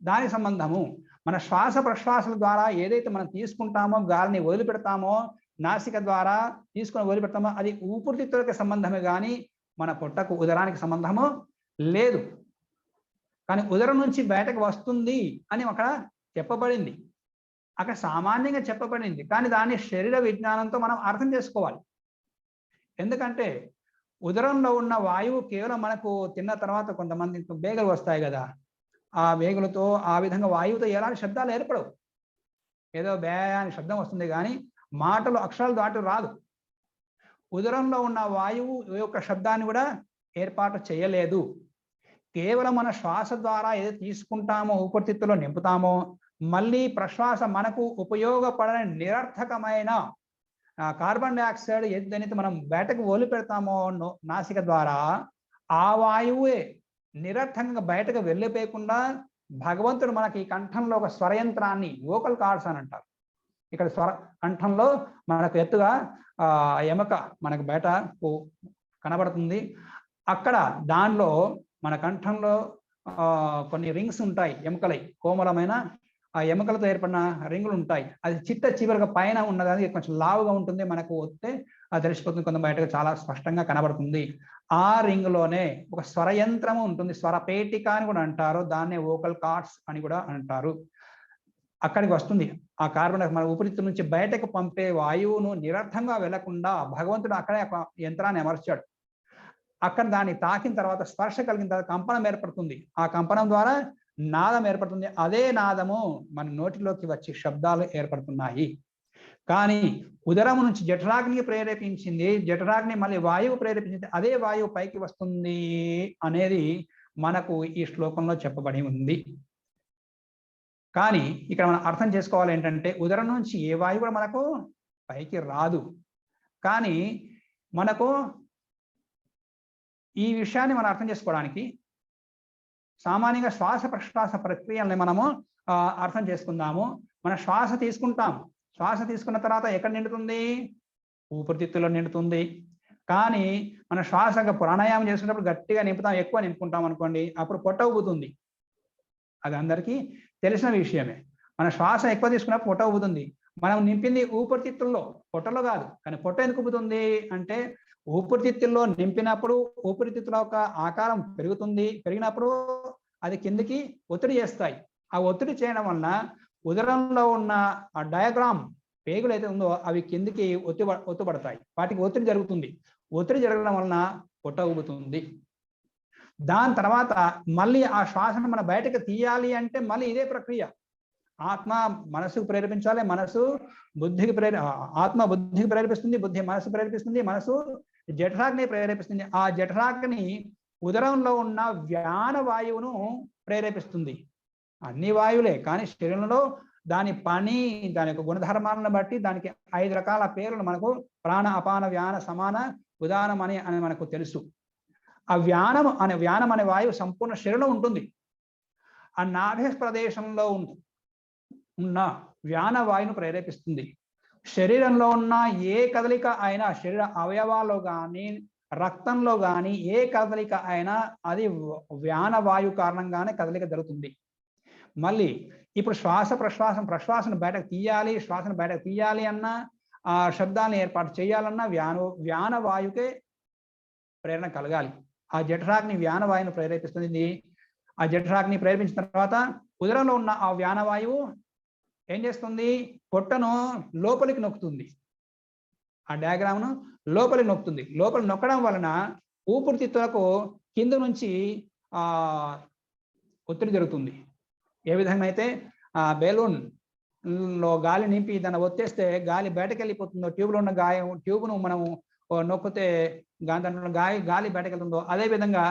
[SPEAKER 2] దాని సంబంధము. మన శ్వాస ప్రశ్వాసల ద్వారా ఏదైతే మనం తీసుకుంటామో, గాలిని వదిలిపెడతామో, నాసిక ద్వారా తీసుకొని వదిలిపెడతామో, అది ఊపిరితిత్తులకి సంబంధమే కానీ మన పొట్టకు, ఉదరానికి సంబంధము లేదు. కానీ ఉదరం నుంచి బయటకు వస్తుంది అని అక్కడ చెప్పబడింది, అక్కడ సామాన్యంగా చెప్పబడింది. కానీ దాన్ని శరీర విజ్ఞానంతో మనం అర్థం చేసుకోవాలి. ఎందుకంటే ఉదరంలో ఉన్న వాయువు కేవలం మనకు తిన్న తర్వాత కొంతమంది బేగలు వస్తాయి కదా, ఆ వేగులతో ఆ విధంగా వాయువుతో ఎలాంటి శబ్దాలు ఏర్పడవు. ఏదో బే అని శబ్దం వస్తుంది కానీ మాటలు, అక్షరాలు దాటి రాదు. ఉదరంలో ఉన్న వాయువు యొక్క శబ్దాన్ని కూడా ఏర్పాటు చేయలేదు. కేవలం మన శ్వాస ద్వారా ఏదో తీసుకుంటామో, ఊపిరితిత్తులో నింపుతామో, మళ్ళీ ప్రశ్వాస మనకు ఉపయోగపడని నిరర్థకమైన కార్బన్ డైఆక్సైడ్ ఏదైతే మనం బయటకు వదిలిపెడతామో నాసిక ద్వారా, ఆ వాయువే నిరర్థకంగా బయటకు వెళ్ళిపోయకుండా భగవంతుడు మనకి కంఠంలో ఒక స్వరయంత్రాన్ని, వోకల్ కార్డ్స్ అని అంటారు. ఇక్కడ కంఠంలో మనకు ఎత్తుగా ఎముక మనకు బయట కనబడుతుంది. అక్కడ దానిలో మన కంఠంలో కొన్ని రింగ్స్ ఉంటాయి, ఎముకలై, కోమలమైన ఆ ఎముకలతో ఏర్పడిన రింగులు ఉంటాయి. అది చివరిగా పైన ఉన్నదానికి కొంచెం లావుగా ఉంటుంది, మనకు వస్తే అది తెలిసిపోతుంది, కొంత బయటకు చాలా స్పష్టంగా కనబడుతుంది. ఆ రింగులోనే ఒక స్వరయంత్రము ఉంటుంది, స్వరపేటిక అని కూడా అంటారు, దాన్నే వోకల్ కార్డ్స్ అని కూడా అంటారు. అక్కడికి వస్తుంది ఆ కార్బన్ మన ఊపిరితిత్తుల నుంచి బయటకు పంపే వాయువును నిరర్థంగా వెళ్లకుండా భగవంతుడు అక్కడే యంత్రాన్ని అమర్చాడు. అక్కడ దాన్ని తాకిన తర్వాత, స్పర్శ కలిగిన తర్వాత కంపనం ఏర్పడుతుంది. ఆ కంపనం ద్వారా నాదం ఏర్పడుతుంది. అదే నాదము మన నోటిలోకి వచ్చి శబ్దాలు ఏర్పడుతున్నాయి. కానీ ఉదరం నుంచి జఠరాగ్ని ప్రేరేపించింది, జఠరాగ్ని మళ్ళీ వాయువు ప్రేరేపించింది, అదే వాయువు పైకి వస్తుంది అనేది మనకు ఈ శ్లోకంలో చెప్పబడి ఉంది. కానీ ఇక్కడ మనం అర్థం చేసుకోవాలి ఏంటంటే ఉదరం నుంచి ఏ వాయువు కూడా మనకు పైకి రాదు. కానీ మనకు ఈ విషయాన్ని మనం అర్థం చేసుకోవడానికి సామాన్యంగా శ్వాస ప్రశ్వాస ప్రక్రియల్ని మనము అర్థం చేసుకుందాము. మన శ్వాస తీసుకుంటాం, శ్వాస తీసుకున్న తర్వాత ఎక్కడ నిండుతుంది? ఊపిరితిత్తులో నిండుతుంది. కానీ మన శ్వాసగా ప్రాణాయామం చేసుకున్నప్పుడు గట్టిగా నింపుతాం, ఎక్కువ నింపుకుంటాం అనుకోండి, అప్పుడు పొట్ట ఉబ్బుతుంది. అది అందరికీ తెలిసిన విషయమే. మన శ్వాస ఎక్కువ తీసుకున్నప్పుడు పొట్ట ఉబ్బుతుంది. మనం నింపింది ఊపిరితిత్తుల్లో, పొట్టలో కాదు. కానీ పొట్ట ఎందుకు ఉబ్బుతుంది అంటే ఊపిరితిత్తుల్లో నింపినప్పుడు ఊపిరితిత్తుల యొక్క ఆకారం పెరుగుతుంది, పెరిగినప్పుడు అది కిందికి ఒత్తిడి చేస్తాయి. ఆ ఒత్తిడి చేయడం వలన ఉదరంలో ఉన్న ఆ డయాగ్రామ్ పేగులు అయితే ఉందో అవి కిందికి ఒత్తుపడతాయి, వాటికి ఒత్తిడి జరుగుతుంది. ఒత్తిడి జరగడం వలన పొట్ట ఉబ్బుతుంది. దాని తర్వాత మళ్ళీ ఆ శ్వాసను మనం బయటకు తీయాలి అంటే మళ్ళీ ఇదే ప్రక్రియ. ఆత్మ మనసుకు ప్రేరేపించాలి, మనసు బుద్ధికి ఆత్మ బుద్ధికి ప్రేరేపిస్తుంది, బుద్ధి మనసు ప్రేరేపిస్తుంది, మనసు జఠరాగ్ని ప్రేరేపిస్తుంది. ఆ జఠరాగ్ని ఉదరంలో ఉన్న వ్యాన వాయువును ప్రేరేపిస్తుంది. అన్ని వాయువులే, కానీ శరీరంలో దాని పని, దాని యొక్క గుణధర్మాలను బట్టి దానికి 5 రకాల పేర్లు మనకు ప్రాణ, అపాన, వ్యాన, సమాన, ఉదానం అని మనకు తెలుసు. ఆ వ్యానం అనే వాయువు సంపూర్ణ శరీరంలో ఉంటుంది. ఆ నాభి ప్రదేశంలో ఉన్న వ్యాన వాయువును ప్రేరేపిస్తుంది. శరీరంలో ఉన్న ఏ కదలిక అయినా, శరీర అవయవాల్లో కానీ రక్తంలో కానీ ఏ కదలిక అయినా అది వ్యాన వాయువు కారణంగానే కదలిక జరుగుతుంది. మళ్ళీ ఇప్పుడు ప్రశ్వాసను బయటకు తీయాలి, శ్వాసను బయటకు తీయాలి అన్నా, ఆ శబ్దాన్ని ఏర్పాటు చేయాలన్నా వ్యాన వాయువుకే ప్రేరణ కలగాలి. ఆ జఠరాగ్ని వ్యాన వాయువును ప్రేరేపిస్తుంది. ఆ జఠరాగ్ని ప్రేరేపించిన తర్వాత ఉదరంలో ఉన్న ఆ వ్యాన వాయువు ఏం చేస్తుంది? పొట్టను లోపలికి నొక్కుతుంది. ఆ డయాగ్రామ్ను లోపలికి నొక్కుతుంది. లోపల నొక్కడం వలన ఊపిరితిత్తులకు కింద నుంచి ఒత్తిడి జరుగుతుంది. ఏ విధంగా అయితే బెలూన్ లో గాలి నింపి దాన్ని ఒత్తేస్తే గాలి బయటకు వెళ్ళిపోతుందో, ట్యూబ్లో ఉన్న ట్యూబ్ను మనము నొక్కితే దాంట్లో గాలి బయటకు వెళ్తుందో, అదే విధంగా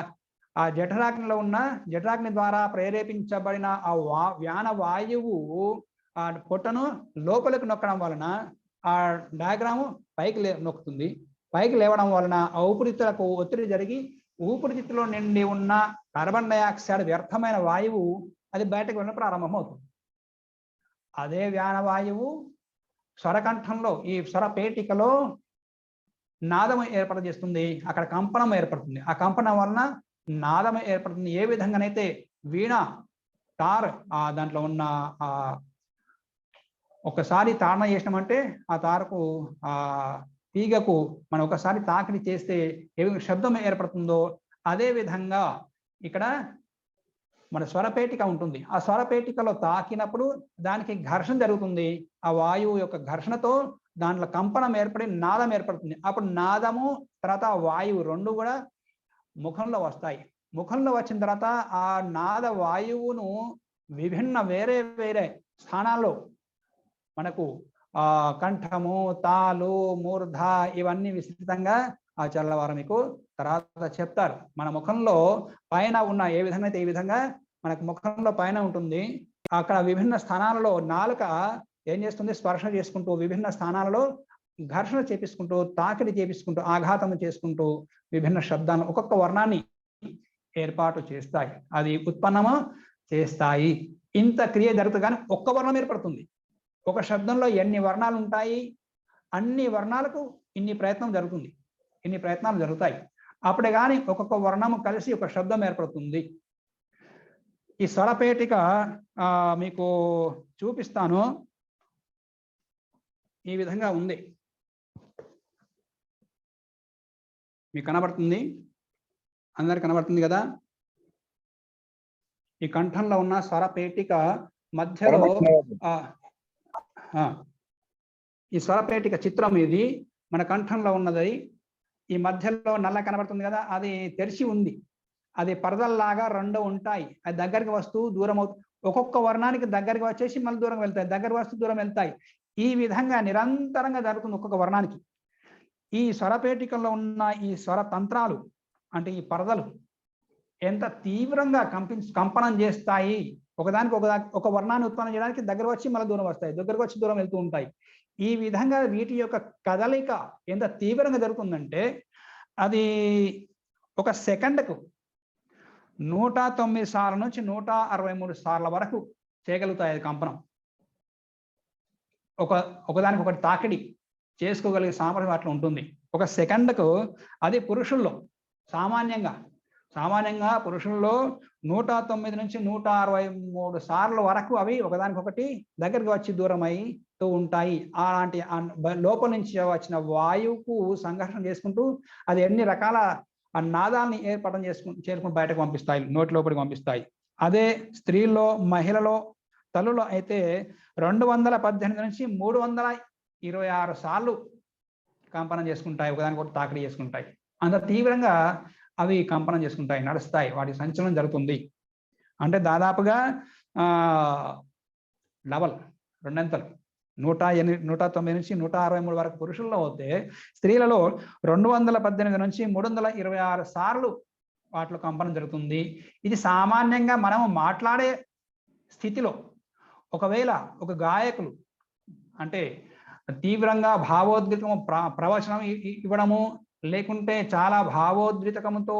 [SPEAKER 2] ఆ జఠరాగ్ని ద్వారా ప్రేరేపించబడిన ఆ వ్యాన వాయువు ఆ పొట్టను లోపలికి నొక్కడం వలన ఆ డయాగ్రాము పైకి నొక్కుతుంది. పైకి లేవడం వలన ఆ ఊపిరితిత్తులకు ఒత్తిడి జరిగి ఊపిరితిత్తులో నిండి ఉన్న కార్బన్ డయాక్సైడ్ వ్యర్థమైన వాయువు అది బయటకు వెళ్ళడం ప్రారంభమవుతుంది. అదే వ్యానవాయువు స్వరకంఠంలో, ఈ స్వరపేటికలో నాదం ఏర్పడజేస్తుంది. అక్కడ కంపనం ఏర్పడుతుంది. ఆ కంపనం వలన నాదం ఏర్పడుతుంది. ఏ విధంగానైతే వీణ తార్ దాంట్లో ఉన్న ఒకసారి తారణ చేసినామంటే ఆ తారకు తీగకు మనం ఒకసారి తాకిడి చేస్తే ఏ విధంగా శబ్దం ఏర్పడుతుందో అదే విధంగా ఇక్కడ మన స్వరపేటిక ఉంటుంది. ఆ స్వరపేటికలో తాకినప్పుడు దానికి ఘర్షణ జరుగుతుంది. ఆ వాయువు యొక్క ఘర్షణతో దాంట్లో కంపనం ఏర్పడి నాదం ఏర్పడుతుంది. అప్పుడు నాదము తర్వాత వాయువు రెండు కూడా ముఖంలో వస్తాయి. ముఖంలో వచ్చిన తర్వాత ఆ నాద వాయువును విభిన్న వేరే వేరే స్థానాల్లో మనకు కంఠము, తాలు, మూర్ధ ఇవన్నీ విస్తృతంగా ఆ చల్లవారు మీకు తర్వాత చెప్తారు. మన ముఖంలో పైన ఉన్న ఏ విధంగా అయితే ఈ విధంగా మనకు ముఖంలో పైన ఉంటుంది. అక్కడ విభిన్న స్థానాలలో నాలుక ఏం చేస్తుంది? స్పర్శ చేసుకుంటూ విభిన్న స్థానాలలో ఘర్షణ చేపించుకుంటూ, తాకిడి చేపించుకుంటూ, ఆఘాతం చేసుకుంటూ విభిన్న శబ్దాలను ఒక్కొక్క వర్ణాన్ని ఏర్పాటు చేస్తాయి, అది ఉత్పన్నము చేస్తాయి. ఇంత క్రియ జరుగుతుంది కానీ ఒక్క వర్ణం ఏర్పడుతుంది. ఒక శబ్దంలో ఎన్ని వర్ణాలు ఉంటాయి, అన్ని వర్ణాలకు ఇన్ని ప్రయత్నం జరుగుతుంది, ఇన్ని ప్రయత్నాలు జరుగుతాయి. అప్పుడే కానీ ఒక్కొక్క వర్ణము కలిసి ఒక శబ్దం ఏర్పడుతుంది. ఈ స్వరపేటిక మీకు చూపిస్తాను. ఈ విధంగా ఉంది, మీకు కనబడుతుంది, అందరికి కనబడుతుంది కదా. ఈ కంఠంలో ఉన్న స్వరపేటిక మధ్యలో ఈ స్వరపేటిక చిత్రం ఇది మన కంఠంలో ఉన్నది. ఈ మధ్యలో నల్ల కనబడుతుంది కదా, అది తెరిచి ఉంది. అది పరదల్లాగా రెండు ఉంటాయి. అది దగ్గరికి వస్తూ దూరం అవుతుంది. ఒక్కొక్క వర్ణానికి దగ్గరికి వచ్చేసి మళ్ళీ దూరం వెళ్తాయి, దగ్గర వస్తూ దూరం వెళ్తాయి. ఈ విధంగా నిరంతరంగా జరుగుతుంది ఒక్కొక్క వర్ణానికి. ఈ స్వరపేటికల్లో ఉన్న ఈ స్వర తంత్రాలు అంటే ఈ పరదలు ఎంత తీవ్రంగా కంపనం చేస్తాయి, ఒకదానికి ఒక వర్ణాన్ని ఉత్పన్నం చేయడానికి దగ్గర వచ్చి మళ్ళీ దూరం వస్తాయి, దగ్గరకు వచ్చి దూరం వెళ్తూ ఉంటాయి. ఈ విధంగా వీటి యొక్క కదలిక ఎంత తీవ్రంగా జరుగుతుందంటే అది ఒక సెకండ్కు 109 సార్ల నుంచి 163 సార్ల వరకు చేయగలుగుతాయి అది కంపనం. ఒకదానికి ఒకటి తాకిడి చేసుకోగలిగే సామర్థ్యం అట్లా ఉంటుంది. ఒక సెకండ్కు అది పురుషుల్లో సామాన్యంగా పురుషుల్లో 109 నుంచి 163 సార్ల వరకు అవి ఒకదానికొకటి దగ్గరికి వచ్చి దూరం అవుతూ ఉంటాయి. అలాంటి లోపల నుంచి వచ్చిన వాయువుకు సంఘర్షణ చేసుకుంటూ అది ఎన్ని రకాల నాదాలని చేరుకుని బయటకు పంపిస్తాయి, నోటి లోపలికి పంపిస్తాయి. అదే స్త్రీల్లో, మహిళలో, తల్లులో అయితే 218 నుంచి 326 సార్లు కంపనం చేసుకుంటాయి, ఒకదానికొకటి తాకిడి చేసుకుంటాయి. అంత తీవ్రంగా అవి కంపనం చేసుకుంటాయి, నడుస్తాయి, వాటి సంచలనం జరుగుతుంది. అంటే దాదాపుగా డబల్, రెండంతలు 190 నుంచి 163 వరకు పురుషుల్లో అవుతే స్త్రీలలో 218 నుంచి 326 సార్లు వాటిలో కంపనం జరుగుతుంది. ఇది సామాన్యంగా మనము మాట్లాడే స్థితిలో ఒకవేళ ఒక గాయకులు అంటే తీవ్రంగా భావోద్వేగము ప్రవచనం ఇవ్వడము, లేకుంటే చాలా భావోద్రితకముతో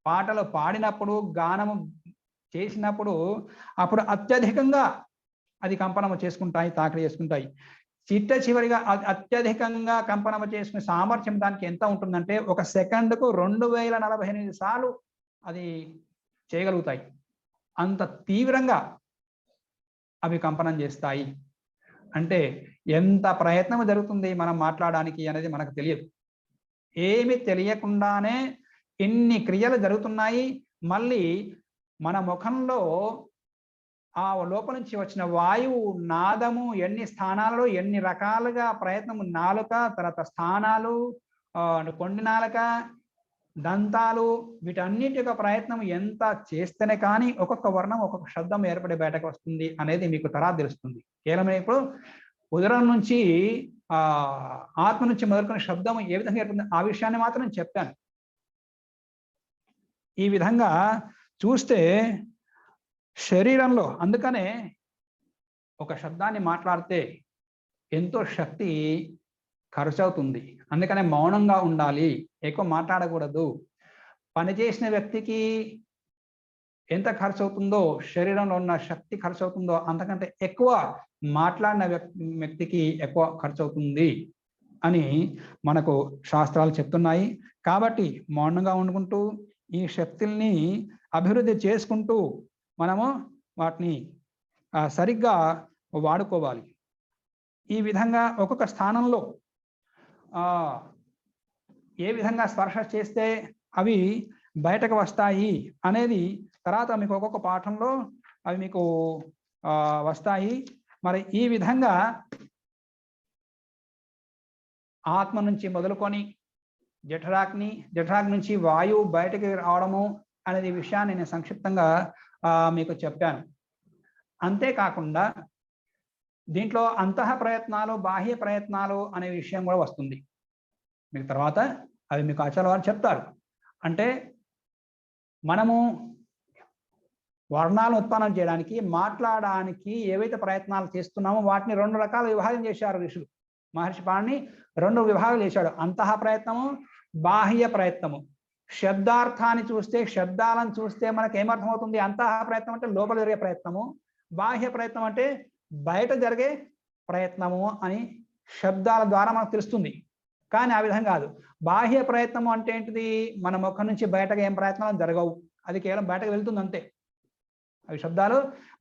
[SPEAKER 2] పాటలు పాడినప్పుడు, గానము చేసినప్పుడు అప్పుడు అత్యధికంగా అది కంపనము చేసుకుంటాయి, తాకిడి చేసుకుంటాయి. చివరిగా అత్యధికంగా కంపనము చేసుకునే సామర్థ్యం దానికి ఎంత ఉంటుందంటే ఒక సెకండ్కు 2048 సార్లు అది చేయగలుగుతాయి. అంత తీవ్రంగా అవి కంపనం చేస్తాయి. అంటే ఎంత ప్రయత్నం జరుగుతుంది మనం మాట్లాడడానికి అనేది మనకు తెలియదు. ఏమి తెలియకుండానే ఎన్ని క్రియలు జరుగుతున్నాయి. మళ్ళీ మన ముఖంలో ఆ లోపల నుంచి వచ్చిన వాయువు నాదము ఎన్ని స్థానాలలో ఎన్ని రకాలుగా ప్రయత్నము, నాలుక, తర్వాత స్థానాలు, కొండి నాలుక, దంతాలు, వీటన్నిటి యొక్క ప్రయత్నం ఎంత చేస్తేనే కానీ ఒక్కొక్క వర్ణం ఒక్కొక్క శబ్దం ఏర్పడి బయటకు వస్తుంది అనేది మీకు తర్వాత తెలుస్తుంది. కేవలం ఇప్పుడు ఉదరం నుంచి ఆత్మ నుంచి మొదలుకునే శబ్దం ఏ విధంగా ఏర్పడుతుంది ఆ విషయాన్ని మాత్రం నేను చెప్పాను. ఈ విధంగా చూస్తే శరీరంలో, అందుకనే ఒక శబ్దాన్ని మాట్లాడితే ఎంతో శక్తి ఖర్చు అవుతుంది. అందుకనే మౌనంగా ఉండాలి, ఎక్కువ మాట్లాడకూడదు. పనిచేసిన వ్యక్తికి ఎంత ఖర్చు అవుతుందో, శరీరంలో ఉన్న శక్తి ఖర్చు అవుతుందో అంతకంటే ఎక్కువ మాట్లాడిన వ్యక్తికి ఎక్కువ ఖర్చు అవుతుంది అని మనకు శాస్త్రాలు చెప్తున్నాయి. కాబట్టి మౌనంగా ఉండుకుంటూ ఈ శక్తుల్ని అభివృద్ధి చేసుకుంటూ మనము వాటిని సరిగ్గా వాడుకోవాలి. ఈ విధంగా ఒక్కొక్క స్థానంలో ఏ విధంగా స్పర్శ చేస్తే అవి బయటకు వస్తాయి అనేది తర్వాత మీకు ఒక్కొక్క పాఠంలో అవి మీకు వస్తాయి. మరి ఈ విధంగా ఆత్మ నుంచి మొదలుకొని జఠరాగ్ నుంచి వాయువు బయటకు రావడము అనేది విషయాన్ని నేను సంక్షిప్తంగా మీకు చెప్పాను. అంతేకాకుండా దీంట్లో అంతః ప్రయత్నాలు, బాహ్య ప్రయత్నాలు అనే విషయం కూడా వస్తుంది మీకు తర్వాత. అవి మీకు ఆచార్య వారు చెప్తారు. అంటే మనము వర్ణాలను ఉత్పన్నం చేయడానికి, మాట్లాడడానికి ఏవైతే ప్రయత్నాలు చేస్తున్నామో వాటిని 2 రకాల విభాగం చేశారు ఋషులు. మహర్షి పాణిని 2 విభాగాలు చేశాడు. అంతః ప్రయత్నము, బాహ్య ప్రయత్నము. శబ్దార్థాన్ని చూస్తే, శబ్దాలను చూస్తే మనకు ఏమర్థమవుతుంది? అంతః ప్రయత్నం అంటే లోపల జరిగే ప్రయత్నము, బాహ్య ప్రయత్నం అంటే బయట జరిగే ప్రయత్నము అని శబ్దాల ద్వారా మనకు తెలుస్తుంది. కానీ ఆ విధంగా కాదు. బాహ్య ప్రయత్నము అంటే ఏంటిది? మన ముఖం నుంచి బయటకు ఏం ప్రయత్నాలు జరగవు, అది కేవలం బయటకు వెళ్తుంది అంతే. అవి శబ్దాలు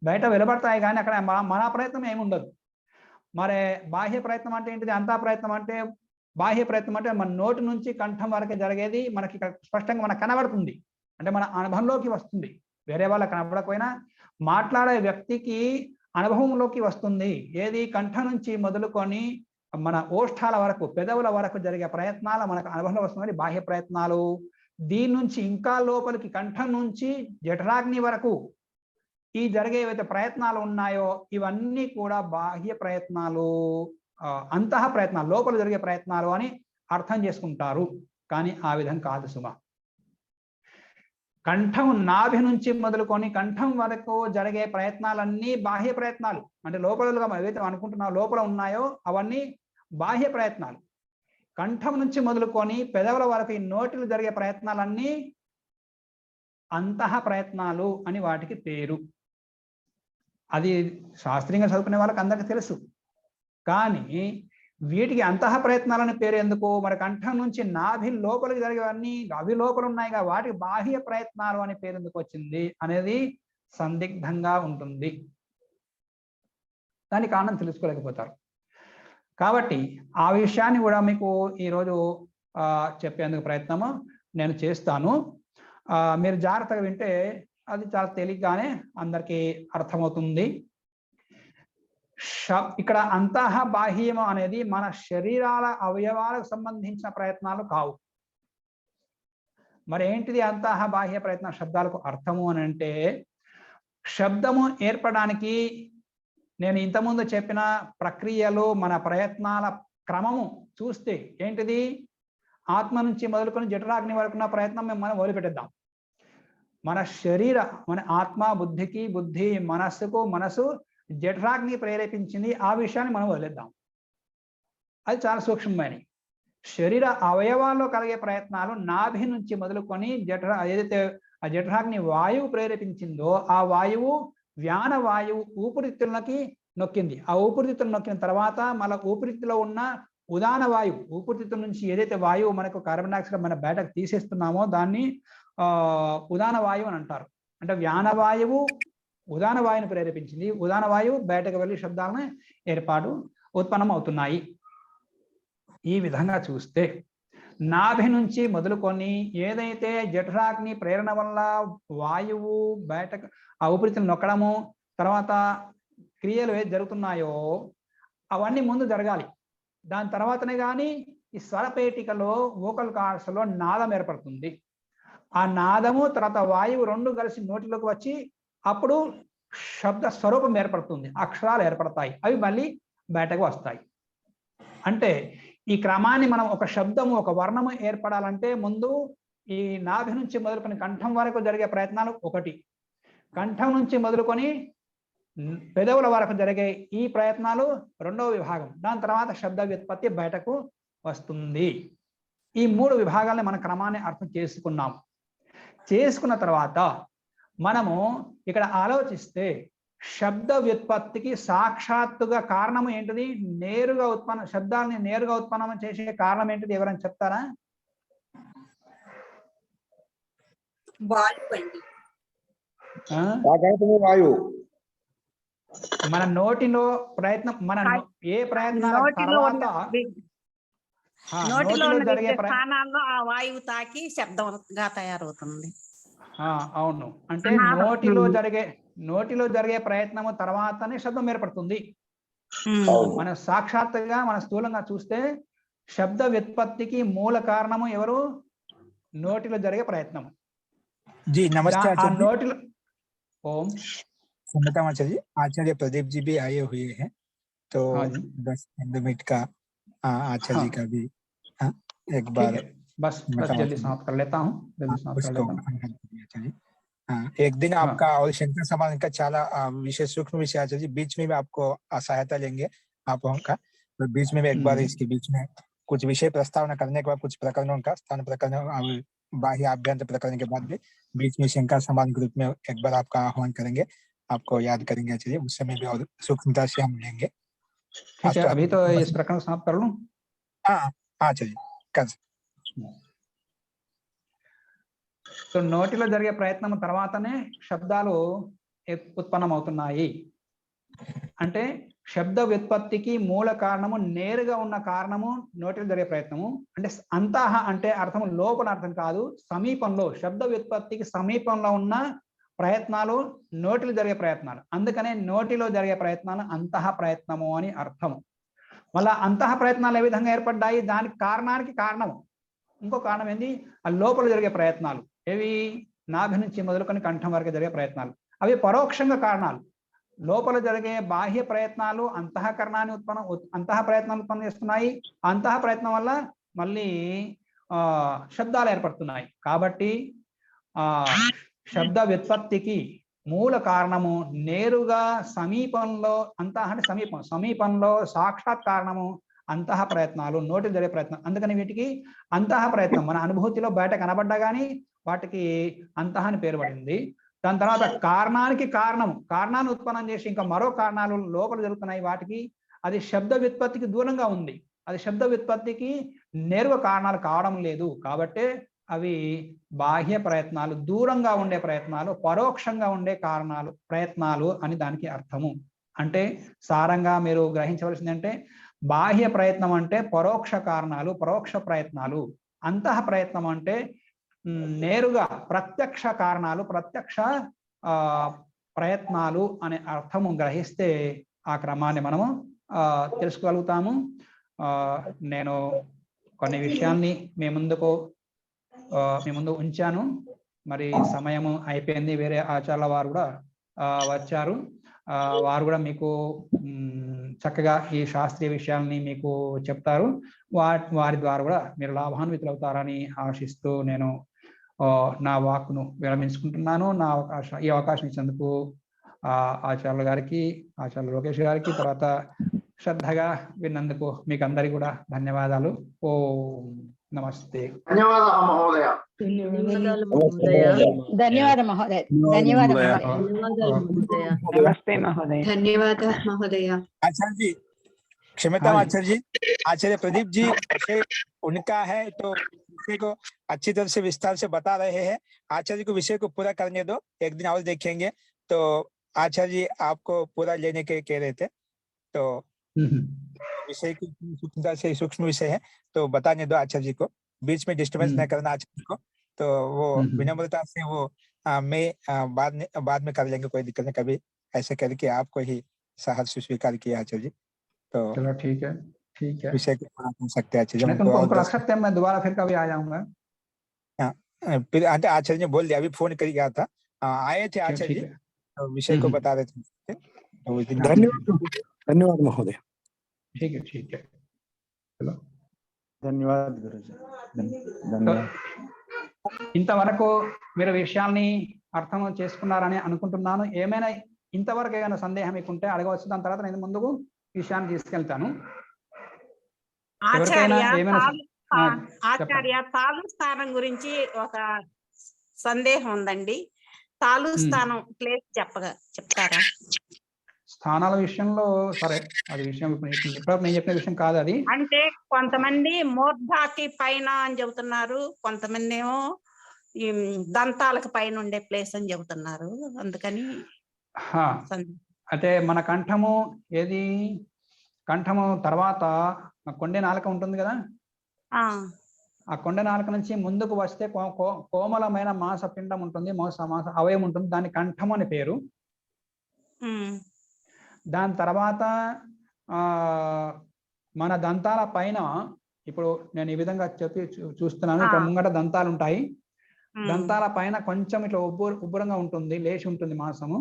[SPEAKER 2] బయట వెలువడతాయి కానీ అక్కడ మన ప్రయత్నం ఏముండదు. మరి బాహ్య ప్రయత్నం అంటే ఏంటిది? అంతః ప్రయత్నం అంటే, బాహ్య ప్రయత్నం అంటే మన నోటి నుంచి కంఠం వరకు జరిగేది మనకి స్పష్టంగా మనకు కనబడుతుంది, అంటే మన అనుభవంలోకి వస్తుంది. వేరే వాళ్ళకి కనబడకపోయినా మాట్లాడే వ్యక్తికి అనుభవంలోకి వస్తుంది. ఏది? కంఠం నుంచి మొదలుకొని మన ఓష్ఠాల వరకు, పెదవుల వరకు జరిగే ప్రయత్నాలు మనకు అనుభవంలో వస్తుంది, బాహ్య ప్రయత్నాలు. దీని నుంచి ఇంకా లోపలికి కంఠం నుంచి జఠరాగ్ని వరకు ఈ జరిగే ఏవైతే ప్రయత్నాలు ఉన్నాయో ఇవన్నీ కూడా బాహ్య ప్రయత్నాలు అంతః ప్రయత్నాలు, లోపల జరిగే ప్రయత్నాలు అని అర్థం చేసుకుంటారు. కానీ ఆ విధం కాదు సుమ. కంఠం నాభి నుంచి మొదలుకొని కంఠం వరకు జరిగే ప్రయత్నాలన్నీ బాహ్య ప్రయత్నాలు. అంటే లోపలగా ఏవైతే అనుకుంటున్నావు లోపల ఉన్నాయో అవన్నీ బాహ్య ప్రయత్నాలు. కంఠం నుంచి మొదలుకొని పెదవుల వరకు ఈ నోటిలో జరిగే ప్రయత్నాలన్నీ అంతః ప్రయత్నాలు అని వాటికి పేరు. అది శాస్త్రీయంగా చదువుకునే వాళ్ళకి అందరికీ తెలుసు. కానీ వీటికి అంతః ప్రయత్నాలని పేరు ఎందుకు? మరి కంఠం నుంచి నాభి లోపలికి జరిగేవన్నీ అవి లోపల ఉన్నాయిగా, వాటికి బాహ్య ప్రయత్నాలు అని పేరు ఎందుకు వచ్చింది అనేది సందిగ్ధంగా ఉంటుంది. దాని కారణం తెలుసుకోలేకపోతారు. కాబట్టి ఆ విషయాన్ని కూడా మీకు ఈరోజు చెప్పేందుకు ప్రయత్నము నేను చేస్తాను. మీరు జాగ్రత్తగా వింటే అది చాలా తేలిగ్గానే అందరికీ అర్థమవుతుంది. ఇక్కడ అంతః బాహ్యము అనేది మన శరీరాల అవయవాలకు సంబంధించిన ప్రయత్నాలు కావు. మరి ఏంటిది అంతః బాహ్య ప్రయత్న శబ్దాలకు అర్థము అని అంటే, శబ్దము ఏర్పడడానికి నేను ఇంతకుముందు చెప్పిన ప్రక్రియలు మన ప్రయత్నాల క్రమము చూస్తే ఏంటిది? ఆత్మ నుంచి మొదలుకొని జఠరాగ్ని వరకు ఉన్న ప్రయత్నం మనం వదిలిపెట్టేద్దాం. మన శరీర మన ఆత్మ బుద్ధికి, బుద్ధి మనస్సుకు, మనసు జఠరాగ్ని ప్రేరేపించింది. ఆ విషయాన్ని మనం వదిలేద్దాం. అది చాలా సూక్ష్మమైన శరీర అవయవాల్లో కలిగే ప్రయత్నాలు నాభి నుంచి మొదలుకొని ఏదైతే ఆ జఠరాగ్ని వాయువు ప్రేరేపించిందో ఆ వాయువు వ్యాన వాయువు ఊపిరితిత్తులకి నొక్కింది. ఆ ఊపిరితిత్తులు నొక్కిన తర్వాత మళ్ళీ ఊపిరితిత్తులో ఉన్న ఉదాన వాయువు, ఊపిరితిత్తుల నుంచి ఏదైతే వాయువు మనకు కార్బన్ డైఆక్సైడ్ మన బయటకు తీసేస్తున్నామో దాన్ని ఉదాన వాయువు అని అంటారు. అంటే వ్యాన వాయువు ఉదాన వాయువుని ప్రేరేపించింది. ఉదాన వాయువు బయటకు వెళ్ళి శబ్దాలను ఉత్పన్నం అవుతున్నాయి. ఈ విధంగా చూస్తే నాభి నుంచి మొదలుకొని ఏదైతే జఠరాగ్ని ప్రేరణ వల్ల వాయువు బయటకు ఆ ఊపిరితిత్తులు నొక్కడము తర్వాత క్రియలు ఏది జరుగుతున్నాయో అవన్నీ ముందు జరగాలి. దాని తర్వాతనే కానీ ఈ స్వరపేటికలో వోకల్ కార్డ్స్లో నాదం ఏర్పడుతుంది. ఆ నాదము తర్వాత వాయువు రెండు కలిసి నోటిలోకి వచ్చి అప్పుడు శబ్ద స్వరూపం ఏర్పడుతుంది, అక్షరాలు ఏర్పడతాయి, అవి మళ్ళీ బయటకు వస్తాయి. అంటే ఈ క్రమాన్ని మనం ఒక శబ్దము ఒక వర్ణము ఏర్పడాలంటే ముందు ఈ నాభి నుంచి మొదలుకొని కంఠం వరకు జరిగే ప్రయత్నాలు ఒకటి, కంఠం నుంచి మొదలుకొని పెదవుల వరకు జరిగే ఈ ప్రయత్నాలు రెండవ విభాగం, దాని తర్వాత శబ్ద వ్యుత్పత్తి బయటకు వస్తుంది. ఈ మూడు విభాగాలని మన క్రమాన్ని అర్థం చేసుకున్న తర్వాత మనము ఇక్కడ ఆలోచిస్తే శబ్ద వ్యుత్పత్తికి సాక్షాత్తుగా కారణం ఏంటిది? నేరుగా శబ్దాలని నేరుగా ఉత్పన్నం చేసే కారణం ఏంటిది? ఎవరైనా చెప్తారా?
[SPEAKER 3] వాయువు.
[SPEAKER 2] మన నోటిలో ప్రయత్నం ఏ ప్రయత్నాల తర్వాత
[SPEAKER 4] నోటిలో జరిగే స్థానాల్లో ఆ వాయువు తాకి శబ్దంగా తయారవుతుంది.
[SPEAKER 2] అవును, అంటే నోటిలో జరిగే ప్రయత్నము తర్వాతనే శబ్దం ఏర్పడుతుంది. మన సాక్షాత్తుగా మన స్థూలంగా చూస్తే శబ్ద వ్యుత్పత్తికి మూల కారణము ఎవరు? నోటిలో జరిగే ప్రయత్నం.
[SPEAKER 1] जी नमस्ते आचार्य।
[SPEAKER 2] नोटिलो ओम
[SPEAKER 1] क्षमता आचार्य, आचार्य प्रदीप जी भी आए हुए हैं, तो 10 मिनट का आचार्य जी का भी एक बार
[SPEAKER 2] बस जल्दी समाप्त कर लेता हूँ।
[SPEAKER 1] एक दिन आपका और शंकर समाज का चाला विषय सूक्ष्म विषय आचार्य जी, बीच में भी आपको सहायता लेंगे आप का, तो बीच में भी एक बार इसके बीच में कुछ विषय प्रस्तावना करने के बाद कुछ प्रकरणों का स्थान प्रकरण बाह्य आभ्यंतर प्रकरण के बाद भी बीच में शंकर समाज ग्रुप में एक बार आपका आह्वान करेंगे, आपको याद करेंगे आचार्य, उस समय भी और सूक्ष्मता से हम लेंगे।
[SPEAKER 2] ठीक है, अभी तो इस प्रकरण समाप्त कर लूं।
[SPEAKER 1] हाँ आचार्य कर।
[SPEAKER 2] సో నోటిలో జరిగే ప్రయత్నం తర్వాతనే శబ్దాలు ఉత్పన్నమవుతున్నాయి. అంటే శబ్ద వ్యుత్పత్తికి మూల కారణము నేరుగా ఉన్న కారణము నోటిలో జరిగే ప్రయత్నము. అంటే అంతః అంటే అర్థం లోపల అర్థం కాదు, సమీపంలో శబ్ద వ్యుత్పత్తికి సమీపంలో ఉన్న ప్రయత్నాలు నోటిలో జరిగే ప్రయత్నాలు. అందుకనే నోటిలో జరిగే ప్రయత్నాలు అంతః ప్రయత్నము అని అర్థము. మళ్ళా అంతః ప్రయత్నాలు ఏ విధంగా ఏర్పడ్డాయి? దానికి కారణము ఇంకో కారణం ఏంది? ఆ లోపల జరిగే ప్రయత్నాలు ఏవి? నాభి నుంచి మొదలుకొని కంఠం వరకు జరిగే ప్రయత్నాలు, అవి పరోక్షంగా కారణాలు. లోపల జరిగే బాహ్య ప్రయత్నాలు అంతః ప్రయత్నాలు ఉత్పన్నం చేస్తున్నాయి. అంతః ప్రయత్నం వల్ల మళ్ళీ శబ్దాలు ఏర్పడుతున్నాయి. కాబట్టి శబ్ద వ్యుత్పత్తికి మూల కారణము నేరుగా సమీపంలో సమీపంలో సాక్షాత్ కారణము అంతః ప్రయత్నాలు, నోటి జరిగే ప్రయత్నం. అందుకని వీటికి అంతః ప్రయత్నం మన అనుభూతిలో బయట కనబడ్డా కానీ వాటికి అంతః అని పేరు పడింది. దాని తర్వాత కారణాన్ని ఉత్పన్నం చేసి ఇంకా మరో కారణాలు లోపల జరుగుతున్నాయి. వాటికి అది శబ్ద వ్యుత్పత్తికి దూరంగా ఉంది. అది శబ్ద వ్యుత్పత్తికి నేరుగా కారణాలు కావడం లేదు. కాబట్టి అవి బాహ్య ప్రయత్నాలు, దూరంగా ఉండే ప్రయత్నాలు, పరోక్షంగా ఉండే ప్రయత్నాలు అని దానికి అర్థము. అంటే సారంగా మీరు గ్రహించవలసిందంటే బాహ్య ప్రయత్నం అంటే పరోక్ష కారణాలు, పరోక్ష ప్రయత్నాలు. అంతః ప్రయత్నం అంటే నేరుగా ప్రత్యక్ష కారణాలు, ప్రత్యక్ష ప్రయత్నాలు అనే అర్థము గ్రహిస్తే ఆ క్రమాన్ని మనము తెలుసుకోగలుగుతాము. నేను కొన్ని విషయాల్ని మీ ముందు ఉంచాను. మరి సమయము అయిపోయింది. వేరే ఆచార్యుల వారు కూడా వచ్చారు. వారు కూడా మీకు చక్కగా ఈ శాస్త్రీయ విషయాల్ని మీకు చెప్తారు. వారి ద్వారా కూడా మీరు లాభాన్వితులు అవుతారని ఆశిస్తూ నేను నా వాక్ను విరమించుకుంటున్నాను. ఈ అవకాశం ఇచ్చినందుకు ఆచార్యుల గారికి, ఆచార్య లోకేష్ గారికి, తర్వాత శ్రద్ధగా విన్నందుకు మీకు అందరికీ కూడా ధన్యవాదాలు. ఓం నమస్తే.
[SPEAKER 3] ధన్యవాదాలు మహోదయ.
[SPEAKER 2] నమస్తే మహోదయ.
[SPEAKER 3] ధన్యవాదాలు మహోదయ.
[SPEAKER 1] आचार्य जी, क्षमता आचार्य जी, आचार्य प्रदीप जी उनका है तो विषय को अच्छी तरह से विस्तार से बता रहे हैं। आचार्य को विषय को पूरा करने दो, एक दिन और देखेंगे। तो आचार्य जी आपको पूरा लेने के कह रहे थे, तो विषय की सूक्ष्मता से सूक्ष्म विषय है तो बताने दो आचार्य जी को, बीच में डिस्टर्बेंस न करना आचार्य जी को। तो वो विनम्रता से वो मैं बाद में कर लेंगे, कोई दिक्कत नहीं। कभी ऐसे करके आपको ही सहर्ष स्वीकार किया आचार्य जी। तो
[SPEAKER 2] चलो ठीक है
[SPEAKER 1] विषय को पूरा कर सकते हैं आचार्य जी।
[SPEAKER 2] नहीं, तुमको रख सकते हैं, मैं दोबारा फिर कभी आ जाऊंगा।
[SPEAKER 1] फिर आचार्य जी बोल दिया, अभी फोन कर गया था, आए थे आचार्य जी, तो विषय को बता रहे थे। तो उस दिन
[SPEAKER 5] धन्यवाद महोदय।
[SPEAKER 2] ठीक है चलो
[SPEAKER 5] धन्यवाद गुरुजी। धन्यवाद।
[SPEAKER 2] ఇంతవరకు మీరు విషయాల్ని అర్థం చేసుకున్నారని అనుకుంటున్నాను. ఏమైనా ఇంతవరకు ఏమైనా సందేహం మీకు ఉంటే అడగవచ్చు. దాని తర్వాత నేను ముందుకు విషయాన్ని తీసుకెళ్తాను.
[SPEAKER 4] ఆచార్య తాలు స్థానం గురించి ఒక సందేహం ఉందండి. తాలు స్థానం ప్లేస్ చెప్తారా?
[SPEAKER 2] స్థానాల విషయంలో సరే, అది విషయం ఇప్పుడు నేను చెప్పిన విషయం కాదు అది.
[SPEAKER 4] అంటే కొంతమంది మూర్ధాకి పైన అని చెబుతున్నారు, కొంతమంది ఏమో ఈ దంతాలకు పైన ఉండే ప్లేస్ అని చెబుతున్నారు. అందుకని
[SPEAKER 2] అంటే మన కంఠము కంఠము తర్వాత కొండె నాలుక ఉంటుంది కదా, ఆ కొండె నాలుక నుంచి ముందుకు వస్తే కోమలమైన మాంసపిండం ఉంటుంది, మాంస అవయం ఉంటుంది, దాని కంఠము అని పేరు. దాని తర్వాత మన దంతాల పైన, ఇప్పుడు నేను ఈ విధంగా చెప్పి చూస్తున్నాను, ఇక్కడ ముంగట దంతాలు ఉంటాయి. దంతాల పైన కొంచెం ఇట్లా ఉబ్బరంగా ఉంటుంది, లేచి ఉంటుంది మాంసము,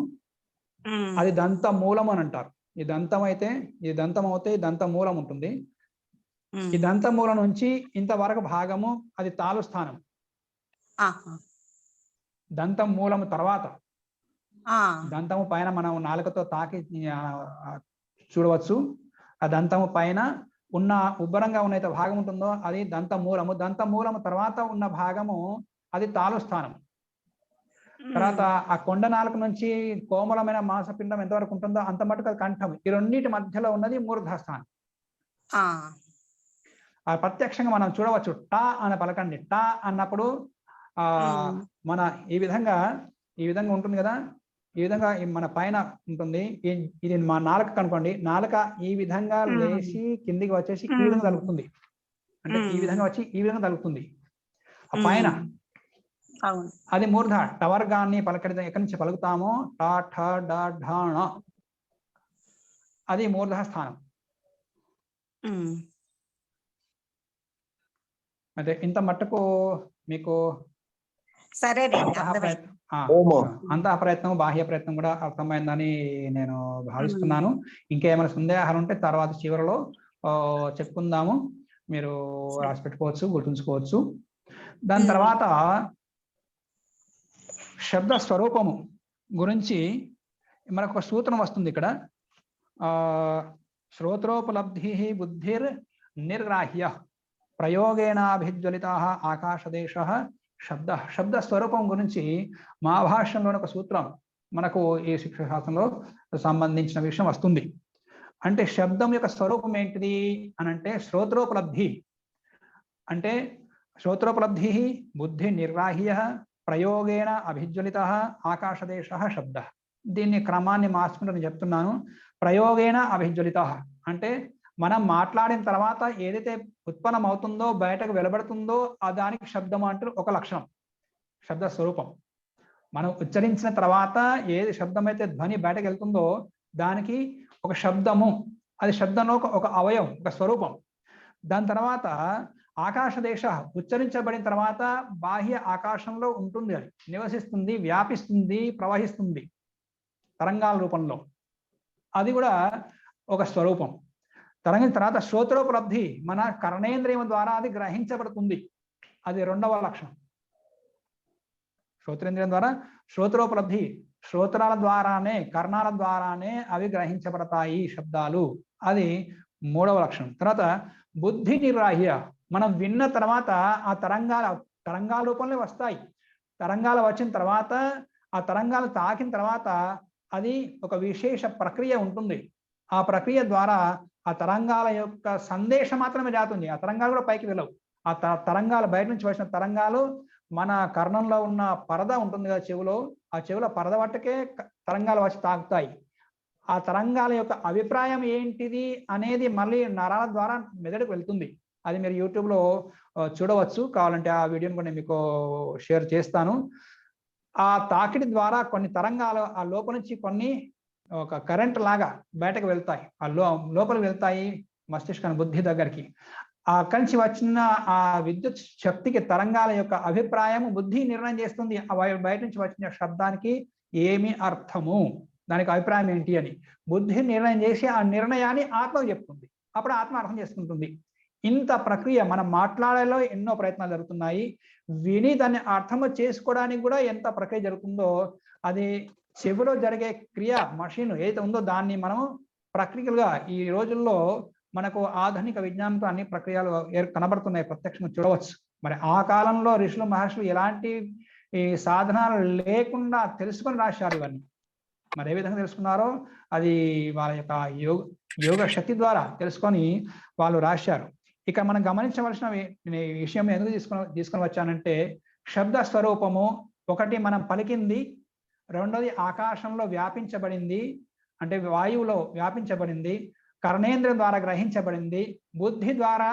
[SPEAKER 2] అది దంత మూలం అని అంటారు. ఈ దంతం అవుతే ఈ దంత మూలం ఉంటుంది. ఈ దంత మూలం నుంచి ఇంతవరకు భాగము అది తాలు స్థానం. దంతం మూలము తర్వాత దంతము పైన మనం నాలుకతో తాకి చూడవచ్చు. ఆ దంతము పైన ఉన్న ఉబ్బరంగా ఉన్న భాగం ఉంటుందో అది దంత మూలము. దంత మూలము తర్వాత ఉన్న భాగము అది తాలు స్థానం. తర్వాత ఆ కొండ నాలుక నుంచి కోమలమైన మాంసపిండం ఎంతవరకు ఉంటుందో అంత మటుకు అది కంఠం. ఈ రెండింటి మధ్యలో ఉన్నది మూర్ధస్థానం. ఆ ప్రత్యక్షంగా మనం చూడవచ్చు. టా అనే పలకండి. టా అన్నప్పుడు మన ఈ విధంగా ఉంటుంది కదా, ఈ విధంగా మన పైన ఉంటుంది. ఇది మా నాలుక కనుకోండి, నాలుక ఈ విధంగా లేచి కిందికి వచ్చేసి ఈ విధంగా తలుగుతుంది. అంటే ఈ విధంగా వచ్చి ఈ విధంగా తలుగుతుంది ఆ పైన. అది మూర్ధ. టవర్గాన్ని పలకడి ఎక్కడి నుంచి పలుకుతామో టా ఠ డా ఢా ణ, అది మూర్ధ స్థానం. అదే ఇంత మట్టుకు మీకు
[SPEAKER 4] సరే
[SPEAKER 5] ఓమో.
[SPEAKER 2] అంతః ప్రయత్నం బాహ్య ప్రయత్నం కూడా అర్థమైందని నేను భావిస్తున్నాను. ఇంకేమైనా సందేహాలు ఉంటే తర్వాత చివరిలో చెప్పుకుందాము. మీరు రాసి పెట్టుకోవచ్చు, గుర్తుంచుకోవచ్చు. దాని తర్వాత శబ్ద స్వరూపము గురించి మనకు ఒక సూత్రం వస్తుంది ఇక్కడ. శ్రోత్రోపలబ్ధి బుద్ధిర్ నిర్గ్రాహ్య ప్రయోగేనాభిజ్వలిత ఆకాశదేశ శబ్ద. శబ్ద స్వరూపం గురించి మహాభాష్యంలోని ఒక సూత్రం మనకు ఈ శిక్షాశాస్త్రంలో సంబంధించిన విషయం వస్తుంది. అంటే శబ్దం యొక్క స్వరూపం ఏంటిది అని అంటే శ్రోత్రోపలబ్ధి. అంటే శ్రోత్రోపలబ్ధి బుద్ధి నిర్గ్రాహ్య ప్రయోగేణ అభిజ్వలిత ఆకాశదేశ శబ్ద. దీన్ని క్రమాన్ని మార్చుకుంటూ నేను చెప్తున్నాను. ప్రయోగేణ అభిజ్వలిత అంటే మనం మాట్లాడిన తర్వాత ఏదైతే ఉత్పన్నం అవుతుందో, బయటకు వెలువడుతుందో ఆ దానికి శబ్దము అంటూ ఒక లక్షణం, శబ్ద స్వరూపం. మనం ఉచ్చరించిన తర్వాత ఏది శబ్దం అయితే ధ్వని బయటకు వెళ్తుందో దానికి ఒక శబ్దము, అది శబ్దంలో ఒక అవయవం, ఒక స్వరూపం. దాని తర్వాత ఆకాశదేశ ఉచ్చరించబడిన తర్వాత బాహ్య ఆకాశంలో ఉంటుంది, అది నివసిస్తుంది, వ్యాపిస్తుంది, ప్రవహిస్తుంది తరంగాల రూపంలో. అది కూడా ఒక స్వరూపం. తరంగిన తర్వాత శ్రోత్రోపలబ్ధి మన కర్ణేంద్రియం ద్వారా అది గ్రహించబడుతుంది, అది రెండవ లక్షణం. శ్రోత్రేంద్రియం ద్వారా శ్రోత్రోపలబ్ధి, శ్రోత్రాల ద్వారానే, కర్ణాల ద్వారానే అవి గ్రహించబడతాయి శబ్దాలు, అది మూడవ లక్షణం. తర్వాత బుద్ధి నిర్గ్రాహ్య, మనం విన్న తర్వాత ఆ తరంగాల రూపంలో వస్తాయి. తరంగాలు వచ్చిన తర్వాత ఆ తరంగాలు తాకిన తర్వాత అది ఒక విశేష ప్రక్రియ ఉంటుంది. ఆ ప్రక్రియ ద్వారా ఆ తరంగాల యొక్క సందేశం మాత్రమే జాతుంది. ఆ తరంగాలు కూడా పైకి వెళ్ళవు. ఆ తరంగాలు బయట నుంచి వచ్చిన తరంగాలు మన కర్ణంలో ఉన్న పరద ఉంటుంది కదా చెవులో, ఆ చెవుల పరద పట్టుకే తరంగాలు వచ్చి తాకుతాయి. ఆ తరంగాల యొక్క అభిప్రాయం ఏంటిది అనేది మళ్ళీ నరాల ద్వారా మెదడుకు వెళ్తుంది. అది మీరు యూట్యూబ్లో చూడవచ్చు, కావాలంటే ఆ వీడియోని కూడా మీకు షేర్ చేస్తాను. ఆ తాకిడి ద్వారా కొన్ని తరంగాలు ఆ లోపల నుంచి కొన్ని ఒక కరెంట్ లాగా బయటకు వెళ్తాయి, ఆ లోపలికి వెళ్తాయి మస్తిష్కాన్ని, బుద్ధి దగ్గరికి. అక్కడి నుంచి వచ్చిన ఆ విద్యుత్ శక్తికి తరంగాల యొక్క అభిప్రాయము బుద్ధి నిర్ణయం చేస్తుంది ఆ బయట నుంచి వచ్చిన శబ్దానికి ఏమి అర్థము, దానికి అభిప్రాయం ఏంటి అని. బుద్ధి నిర్ణయం చేసి ఆ నిర్ణయాన్ని ఆత్మకు చెప్తుంది, అప్పుడు ఆత్మ అర్థం చేసుకుంటుంది. ఇంత ప్రక్రియ మనం మాట్లాడేలో ఎన్నో ప్రయత్నాలు జరుగుతున్నాయి. విని దాన్ని అర్థం చేసుకోవడానికి కూడా ఎంత ప్రక్రియ జరుగుతుందో, అది చెవిలో జరిగే క్రియ మషిన్ ఏదైతే ఉందో దాన్ని మనము ప్రాక్టికల్గా ఈ రోజుల్లో మనకు ఆధునిక విజ్ఞానంతో అన్ని ప్రక్రియలు కనబడుతున్నాయి, ప్రత్యక్షంగా చూడవచ్చు. మరి ఆ కాలంలో ఋషులు మహర్షులు ఎలాంటి ఈ సాధనాలు లేకుండా తెలుసుకొని రాశారు ఇవన్నీ. మరి ఏ విధంగా తెలుసుకున్నారో అది వాళ్ళ యొక్క యోగ శక్తి ద్వారా తెలుసుకొని వాళ్ళు రాశారు. ఇక మనం గమనించవలసిన విషయం ఎందుకు తీసుకొని వచ్చానంటే, శబ్ద స్వరూపము ఒకటి మనం పలికింది, రెండోది ఆకాశంలో వ్యాపించబడింది, అంటే వాయువులో వ్యాపించబడింది, కర్ణేంద్రియం ద్వారా గ్రహించబడింది, బుద్ధి ద్వారా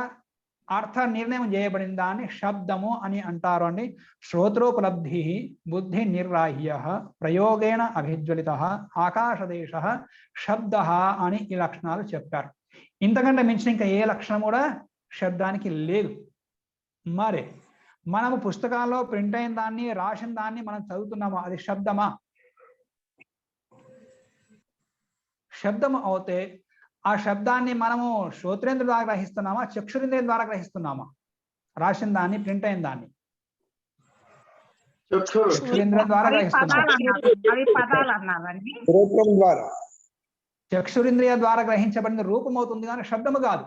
[SPEAKER 2] అర్థ నిర్ణయం చేయబడిన దాన్ని శబ్దము అని అంటారు అండి. శ్రోత్రోపలబ్ధి బుద్ధి నిర్గ్రాహ్య ప్రయోగేణ అభిజ్వలిత ఆకాశదేశ శబ్ద అని ఈ లక్షణాలు చెప్పారు. ఇంతకంటే మించిన ఇంకా ఏ లక్షణం కూడా శబ్దానికి లేదు. మరి మనము పుస్తకాల్లో ప్రింట్ అయిన దాన్ని, రాసిన దాన్ని మనం చదువుతున్నామా, అది శబ్దమా? శబ్దము అవుతే ఆ శబ్దాన్ని మనము శ్రోత్రేంద్రియం ద్వారా గ్రహిస్తున్నామా, చక్షురింద్రియం ద్వారా గ్రహిస్తున్నామా? రాసిన దాన్ని, ప్రింట్ అయిన దాన్ని చక్షురింద్రియం ద్వారా గ్రహిస్తున్నామా? చక్షురింద్రియ ద్వారా గ్రహించబడిన రూపం అవుతుంది కానీ శబ్దము కాదు.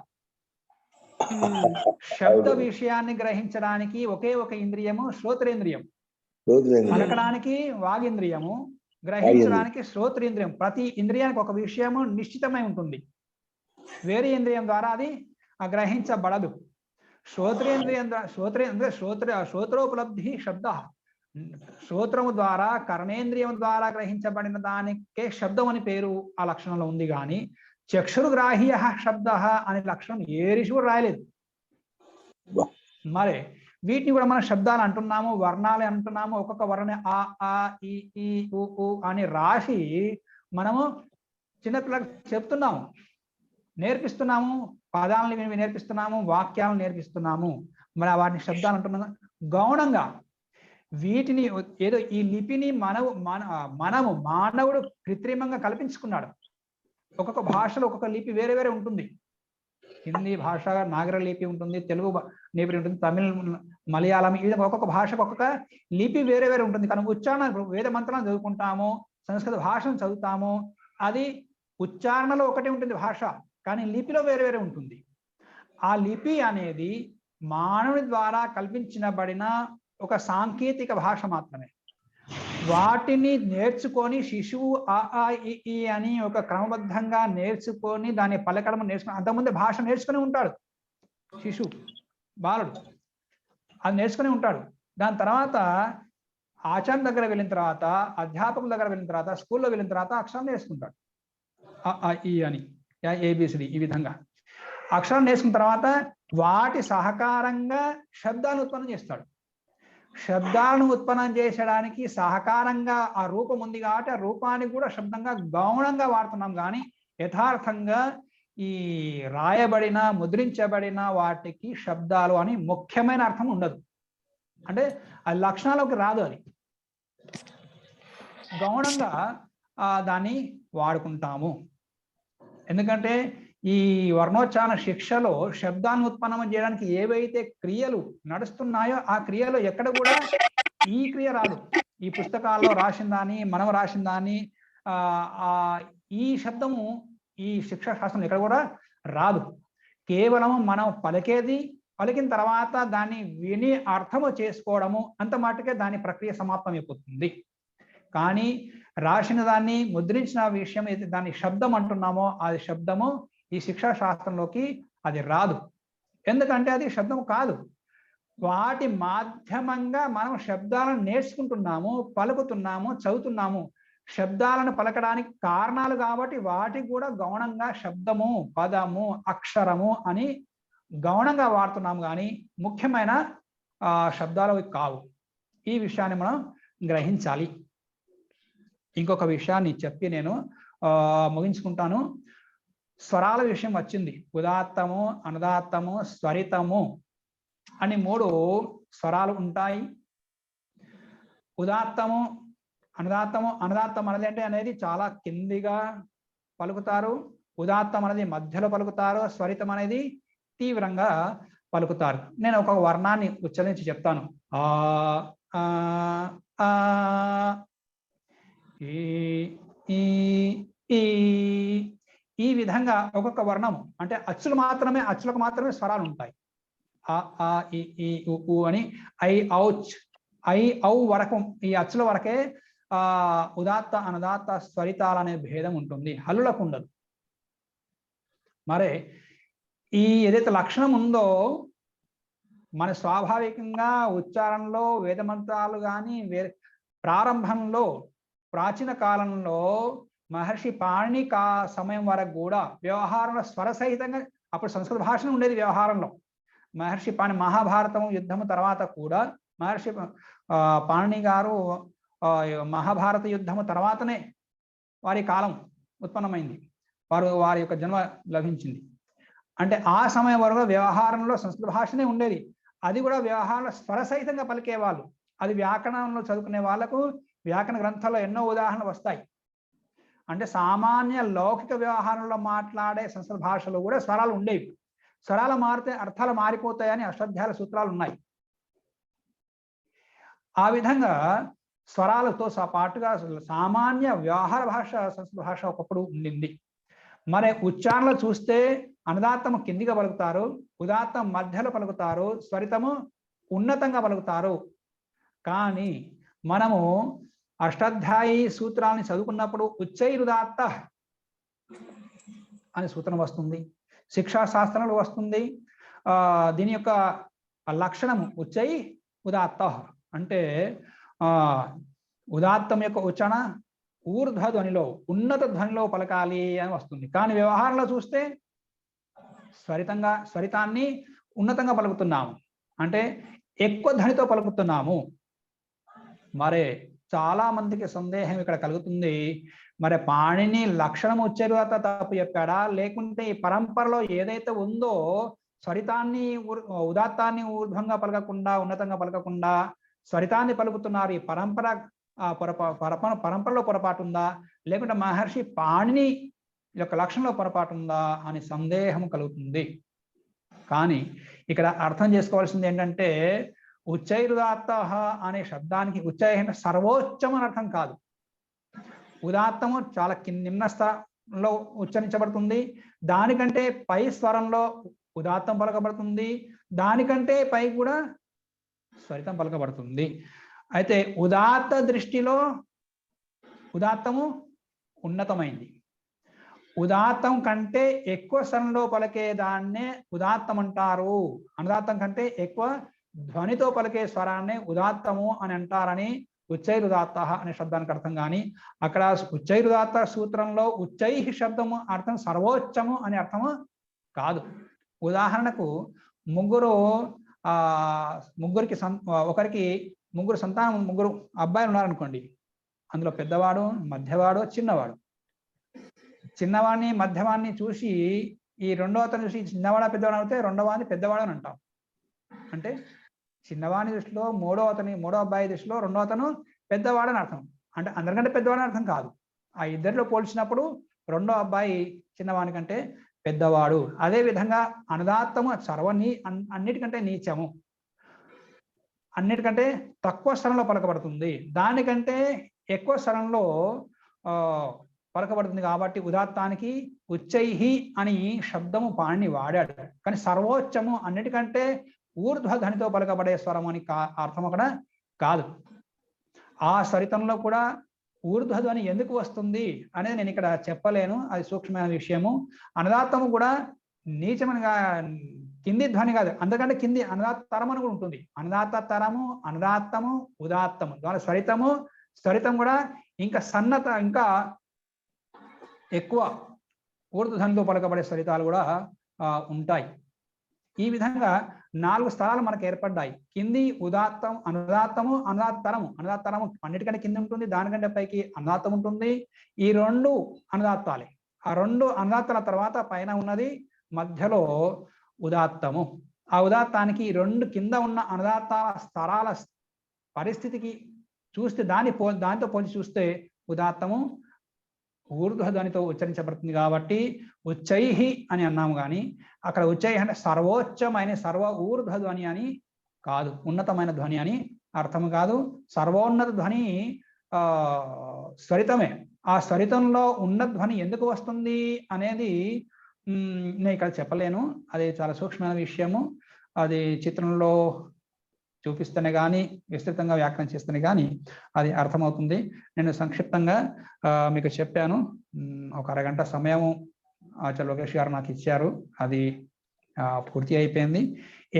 [SPEAKER 2] శబ్ద విషయాన్ని గ్రహించడానికి ఒకే ఒక ఇంద్రియము శ్రోత్రేంద్రియం, పలకడానికి వాగింద్రియము, గ్రహించడానికి శ్రోత్రేంద్రియం. ప్రతి ఇంద్రియానికి ఒక విషయము నిశ్చితమై ఉంటుంది, వేరే ఇంద్రియం ద్వారా అది గ్రహించబడదు. శ్రోత్రేంద్రియం శ్రోత్రోపలబ్ధి శబ్ద, శ్రోత్రము ద్వారా కర్ణేంద్రియం ద్వారా గ్రహించబడిన దానికే శబ్దం అని పేరు ఆ లక్షణంలో ఉంది. కానీ చక్షుర్గ్రాహ్య శబ్ద అనే లక్షణం ఏ ఋషి రాయలేదు. మరి వీటిని కూడా మనం శబ్దాలు అంటున్నాము, వర్ణాలు అంటున్నాము. ఒక్కొక్క వర్ణ ఆ ఆ ఈ ఊ అని రాసి మనము చిన్నపిల్లలకు చెప్తున్నాము, నేర్పిస్తున్నాము, పదాలను నేర్పిస్తున్నాము, వాక్యాలను నేర్పిస్తున్నాము. మరి వాటిని శబ్దాలు అంటున్నాము గౌణంగా. వీటిని ఏదో ఈ లిపిని మనము మానవుడు కృత్రిమంగా కల్పించుకున్నాడు. ఒక్కొక్క భాషలో ఒక్కొక్క లిపి వేరే వేరే ఉంటుంది. హిందీ భాష నాగర లిపి ఉంటుంది, తెలుగు లిపి ఉంటుంది, తమిళ, మలయాళం, ఈ విధంగా ఒక్కొక్క భాషకు ఒక్కొక్క లిపి వేరే వేరే ఉంటుంది. కానీ ఉచ్చారణ వేద మంత్రాలను చదువుకుంటాము, సంస్కృత భాషను చదువుతాము, అది ఉచ్చారణలో ఒకటే ఉంటుంది భాష, కానీ లిపిలో వేరే వేరే ఉంటుంది. ఆ లిపి అనేది మానవుని ద్వారా కల్పించబడిన ఒక సాంకేతిక భాష మాత్రమే. వాటిని నేర్చుకొని శిశువు ఆ ఆ ఈ అని ఒక క్రమబద్ధంగా నేర్చుకొని దాన్ని పలకడం నేర్చుకుని, అంతకుముందే భాష నేర్చుకుని ఉంటాడు శిశువు, బాలుడు అది నేర్చుకుని ఉంటాడు. దాని తర్వాత ఆచార్య దగ్గర వెళ్ళిన తర్వాత, అధ్యాపకుల దగ్గర వెళ్ళిన తర్వాత, స్కూల్లో వెళ్ళిన తర్వాత అక్షరం నేర్చుకుంటాడు. ఈ అని ఏబిసిడి ఈ విధంగా అక్షరం నేర్చుకున్న తర్వాత వాటి సహకారంగా శబ్దాన్ని ఉత్పన్నం చేస్తాడు. శబ్దాలను ఉత్పన్నం చేసడానికి సహకారంగా ఆ రూపం ఉంది కాబట్టి ఆ రూపాన్ని కూడా శబ్దంగా గౌణంగా వాడుతున్నాం, కానీ యథార్థంగా ఈ రాయబడిన ముద్రించబడిన వాటికి శబ్దాలు అని ముఖ్యమైన అర్థం ఉండదు. అంటే ఆ లక్షణాలకు రాదు, అది గౌణంగా దాన్ని వాడుకుంటాము. ఎందుకంటే ఈ వర్ణోచ్చారణ శిక్షలో శబ్దాన్ని ఉత్పన్నం చేయడానికి ఏవైతే క్రియలు నడుస్తున్నాయో ఆ క్రియలో ఎక్కడ కూడా ఈ క్రియ రాదు. ఈ పుస్తకాల్లో రాసిన దాన్ని, మనం రాసిన దాన్ని ఈ శబ్దము ఈ శిక్షా శాస్త్రం ఎక్కడ కూడా రాదు. కేవలం మనం పలికిన తర్వాత దాన్ని విని అర్థము చేసుకోవడము అంత మాటకే దాని ప్రక్రియ సమాప్తం అయిపోతుంది. కానీ రాసిన దాన్ని, ముద్రించిన విషయం అయితే దాన్ని శబ్దం అంటున్నామో అది శబ్దము ఈ శిక్షా శాస్త్రంలోకి అది రాదు. ఎందుకంటే అది శబ్దం కాదు. వాటి మాధ్యమంగా మనం శబ్దాలను నేర్చుకుంటున్నాము, పలుకుతున్నాము, చదువుతున్నాము. శబ్దాలను పలకడానికి కారణాలు కాబట్టి వాటికి కూడా గౌణంగా శబ్దము, పదము, అక్షరము అని గౌణంగా వాడుతున్నాము, కానీ ముఖ్యమైన శబ్దాలు కావు. ఈ విషయాన్ని మనం గ్రహించాలి. ఇంకొక విషయాన్ని చెప్పి నేను ముగించుకుంటాను. స్వరాల విషయం వచ్చింది. ఉదాత్తము, అనుదాత్తము, స్వరితము అని 3 స్వరాలు ఉంటాయి. ఉదాత్తము, అనుదాత్తము అనేది అనేది చాలా కిందిగా పలుకుతారు. ఉదాత్తం అనేది మధ్యలో పలుకుతారు. స్వరితం అనేది తీవ్రంగా పలుకుతారు. నేను ఒక వర్ణాన్ని ఉచ్చరించి చెప్తాను. ఈ విధంగా ఒక్కొక్క వర్ణము అంటే అచ్చులకు మాత్రమే స్వరాలు ఉంటాయి. ఆ ఈ ఉ అని ఐ ఔ వరకు ఈ అచ్చుల వరకే ఉదాత్త, అనుదాత్త, స్వరితాలు అనే భేదం ఉంటుంది, హల్లులకు ఉండదు. మరి ఈ ఏదైతే లక్షణం ఉందో మన స్వాభావికంగా ఉచ్చారణలో వేదమంత్రాలు కానీ ప్రారంభంలో ప్రాచీన కాలంలో మహర్షి పాణిని సమయం వరకు కూడా వ్యవహారంలో స్వరసహితంగా, అప్పుడు సంస్కృత భాషను ఉండేది వ్యవహారంలో. మహర్షి పాణి మహాభారతం యుద్ధము తర్వాత కూడా మహర్షి పాణిని గారు మహాభారత యుద్ధము తర్వాతనే వారి కాలం ఉత్పన్నమైంది, వారి యొక్క జన్మ లభించింది. అంటే ఆ సమయం వరకు వ్యవహారంలో సంస్కృత భాషనే ఉండేది. అది కూడా వ్యవహారంలో స్వరసహితంగా పలికేవాళ్ళు. అది వ్యాకరణంలో చదువుకునే వాళ్ళకు వ్యాకరణ గ్రంథాల్లో ఎన్నో ఉదాహరణలు వస్తాయి. అంటే సామాన్య లౌకిక వ్యవహారంలో మాట్లాడే సంస్కృత భాషలో కూడా స్వరాలు ఉండేవి. స్వరాలు మారితే అర్థాలు మారిపోతాయని అష్టాధ్యాయ సూత్రాలు ఉన్నాయి. ఆ విధంగా స్వరాలతో పాటుగా సామాన్య వ్యవహార భాష సంస్కృత భాష ఒకప్పుడు ఉండింది. మరి ఉచ్చారణలో చూస్తే అనుదాత్తము కిందిగా పలుకుతారు, ఉదాత్తం మధ్యలో పలుకుతారు, స్వరితము ఉన్నతంగా పలుకుతారు. కానీ మనము అష్టాధ్యాయి సూత్రాన్ని చదువుకున్నప్పుడు ఉచ్చైరుదాత్త అనే సూత్రం వస్తుంది, శిక్షా శాస్త్రంలో వస్తుంది. దీని యొక్క లక్షణము ఉచ్చై ఉదాత్త అంటే ఉదాత్తం యొక్క ఉచ్చారణ ఊర్ధ్వ ధ్వనిలో, ఉన్నత ధ్వనిలో పలకాలి అని వస్తుంది. కానీ వ్యవహారంలో చూస్తే స్వరితాన్ని ఉన్నతంగా పలుకుతున్నాము, అంటే ఎక్కువ ధ్వనితో పలుకుతున్నాము. మరే చాలా మందికి సందేహం ఇక్కడ కలుగుతుంది. మరి పాణిని లక్షణం వచ్చారు తప్పు చెప్పాడా, లేకుంటే ఈ పరంపరలో ఏదైతే ఉందో స్వరితాన్ని ఉదాత్తాన్ని ఊర్ధ్వంగా పలకకుండా ఉన్నతంగా పలకకుండా స్వరితాన్ని పలుకుతున్నారు. ఈ పరంపరలో పొరపాటు ఉందా, లేకుంటే మహర్షి పాణిని యొక్క లక్షణంలో పొరపాటు ఉందా అని సందేహం కలుగుతుంది. కానీ ఇక్కడ అర్థం చేసుకోవాల్సింది ఏంటంటే ఉచ్చైరుదాత్త అనే శబ్దానికి ఉచ్చై అంటే సర్వోచ్చం అని అర్థం కాదు. ఉదాత్తము చాలా నిమ్న స్థానంలో ఉచ్చరించబడుతుంది, దానికంటే పై స్వరంలో ఉదాత్తం పలకబడుతుంది, దానికంటే పై కూడా స్వరితం పలకబడుతుంది. అయితే ఉదాత్త దృష్టిలో ఉదాత్తము ఉన్నతమైంది. ఉదాత్తం కంటే ఎక్కువ స్వరంలో పలికే దాన్నే ఉదాత్తం అంటారు. అనుదాత్తం కంటే ఎక్కువ ధ్వనితో పలికే స్వరాన్నే ఉదాత్తము అని అంటారని ఉచ్చైరుదాత్త అనే శబ్దానికి అర్థం. కానీ అక్కడ ఉచ్చైరుదాత్త సూత్రంలో ఉచ్చై శబ్దము అర్థం సర్వోచ్చము అనే అర్థము కాదు. ఉదాహరణకు ఒకరికి ముగ్గురు సంతానం, ముగ్గురు అబ్బాయిలు ఉన్నారనుకోండి. అందులో పెద్దవాడు, మధ్యవాడు, చిన్నవాడు. చిన్నవాడిని మధ్యవాడిని చూసి ఈ రెండో అతను చూసి చిన్నవాడ పెద్దవాడు అయితే రెండోవాడిని పెద్దవాడు అని అంటాం. అంటే చిన్నవాడి దృష్టిలో మూడో అబ్బాయి దృష్టిలో రెండో అతను పెద్దవాడు అని అర్థం. అంటే అందరికంటే పెద్దవాడు అని అర్థం కాదు. ఆ ఇద్దరిలో పోల్చినప్పుడు రెండో అబ్బాయి చిన్నవాని కంటే పెద్దవాడు. అదే విధంగా అనుదాత్తము అన్నిటికంటే నీచము, అన్నిటికంటే తక్కువ స్థలంలో పలకబడుతుంది, దానికంటే ఎక్కువ స్థలంలో పలకబడుతుంది. కాబట్టి ఉదాత్తానికి ఉచ్చైహి అని శబ్దము పాణిని వాడాడు. కానీ సర్వోచ్చము అన్నిటికంటే ఊర్ధ్వధ్వనితో పలకబడే స్వరం అని అర్థం అక్కడ కాదు. ఆ స్వరితంలో కూడా ఊర్ధ్వధ్వని ఎందుకు వస్తుంది అనేది నేను ఇక్కడ చెప్పలేను, అది సూక్ష్మమైన విషయము. అనుదాత్తము కూడా నీచమనిగా కింది ధ్వని కాదు, అందుకంటే కింది అనుదాత్త తరం అని కూడా ఉంటుంది. అనుదాత్త తరము, అనుదాత్తము, ఉదాత్తము ద్వారా స్వరితం కూడా ఇంకా సన్నత, ఇంకా ఎక్కువ ఊర్ధ్వధ్వనితో పలకబడే స్వరితాలు కూడా ఉంటాయి. ఈ విధంగా 4 స్థలాలు మనకు ఏర్పడ్డాయి. కింది ఉదాత్తం, అనుదాత్తము, అనుదాత్తరము. అనుదాత్తరము అన్నిటికంటే కింద ఉంటుంది, దానికంటే పైకి అనుదాత్తం ఉంటుంది. ఈ 2 అనుదాత్తాలే. ఆ 2 అనుదాత్తాల తర్వాత పైన ఉన్నది మధ్యలో ఉదాత్తము. ఆ ఉదాత్తానికి 2 కింద ఉన్న అనుదాత్తాల స్థలాల పరిస్థితికి చూస్తే దానితో పోల్చి చూస్తే ఉదాత్తము ఊర్ధ్వధ్వనితో ఉచ్చరించబడుతుంది. కాబట్టి ఉచ్చైహి అని అన్నాము. కానీ అక్కడ ఉచ్చైహి అంటే సర్వోచ్చమైన సర్వ ఊర్ధ్వధ్వని అని కాదు, ఉన్నతమైన ధ్వని అని అర్థం కాదు. సర్వోన్నత ధ్వని స్వరితమే. ఆ స్వరితంలో ఉన్న ధ్వని ఎందుకు వస్తుంది అనేది నేను ఇక్కడ చెప్పలేను, అది చాలా సూక్ష్మమైన విషయము. అది చిత్రంలో చూపిస్తేనే కానీ, విస్తృతంగా వ్యాఖ్యానం చేస్తేనే కానీ అది అర్థమవుతుంది. నేను సంక్షిప్తంగా మీకు చెప్పాను. ఒక అరగంట సమయము ఆచార్య లోకేష్ గారు నాకు ఇచ్చారు, అది పూర్తి అయిపోయింది.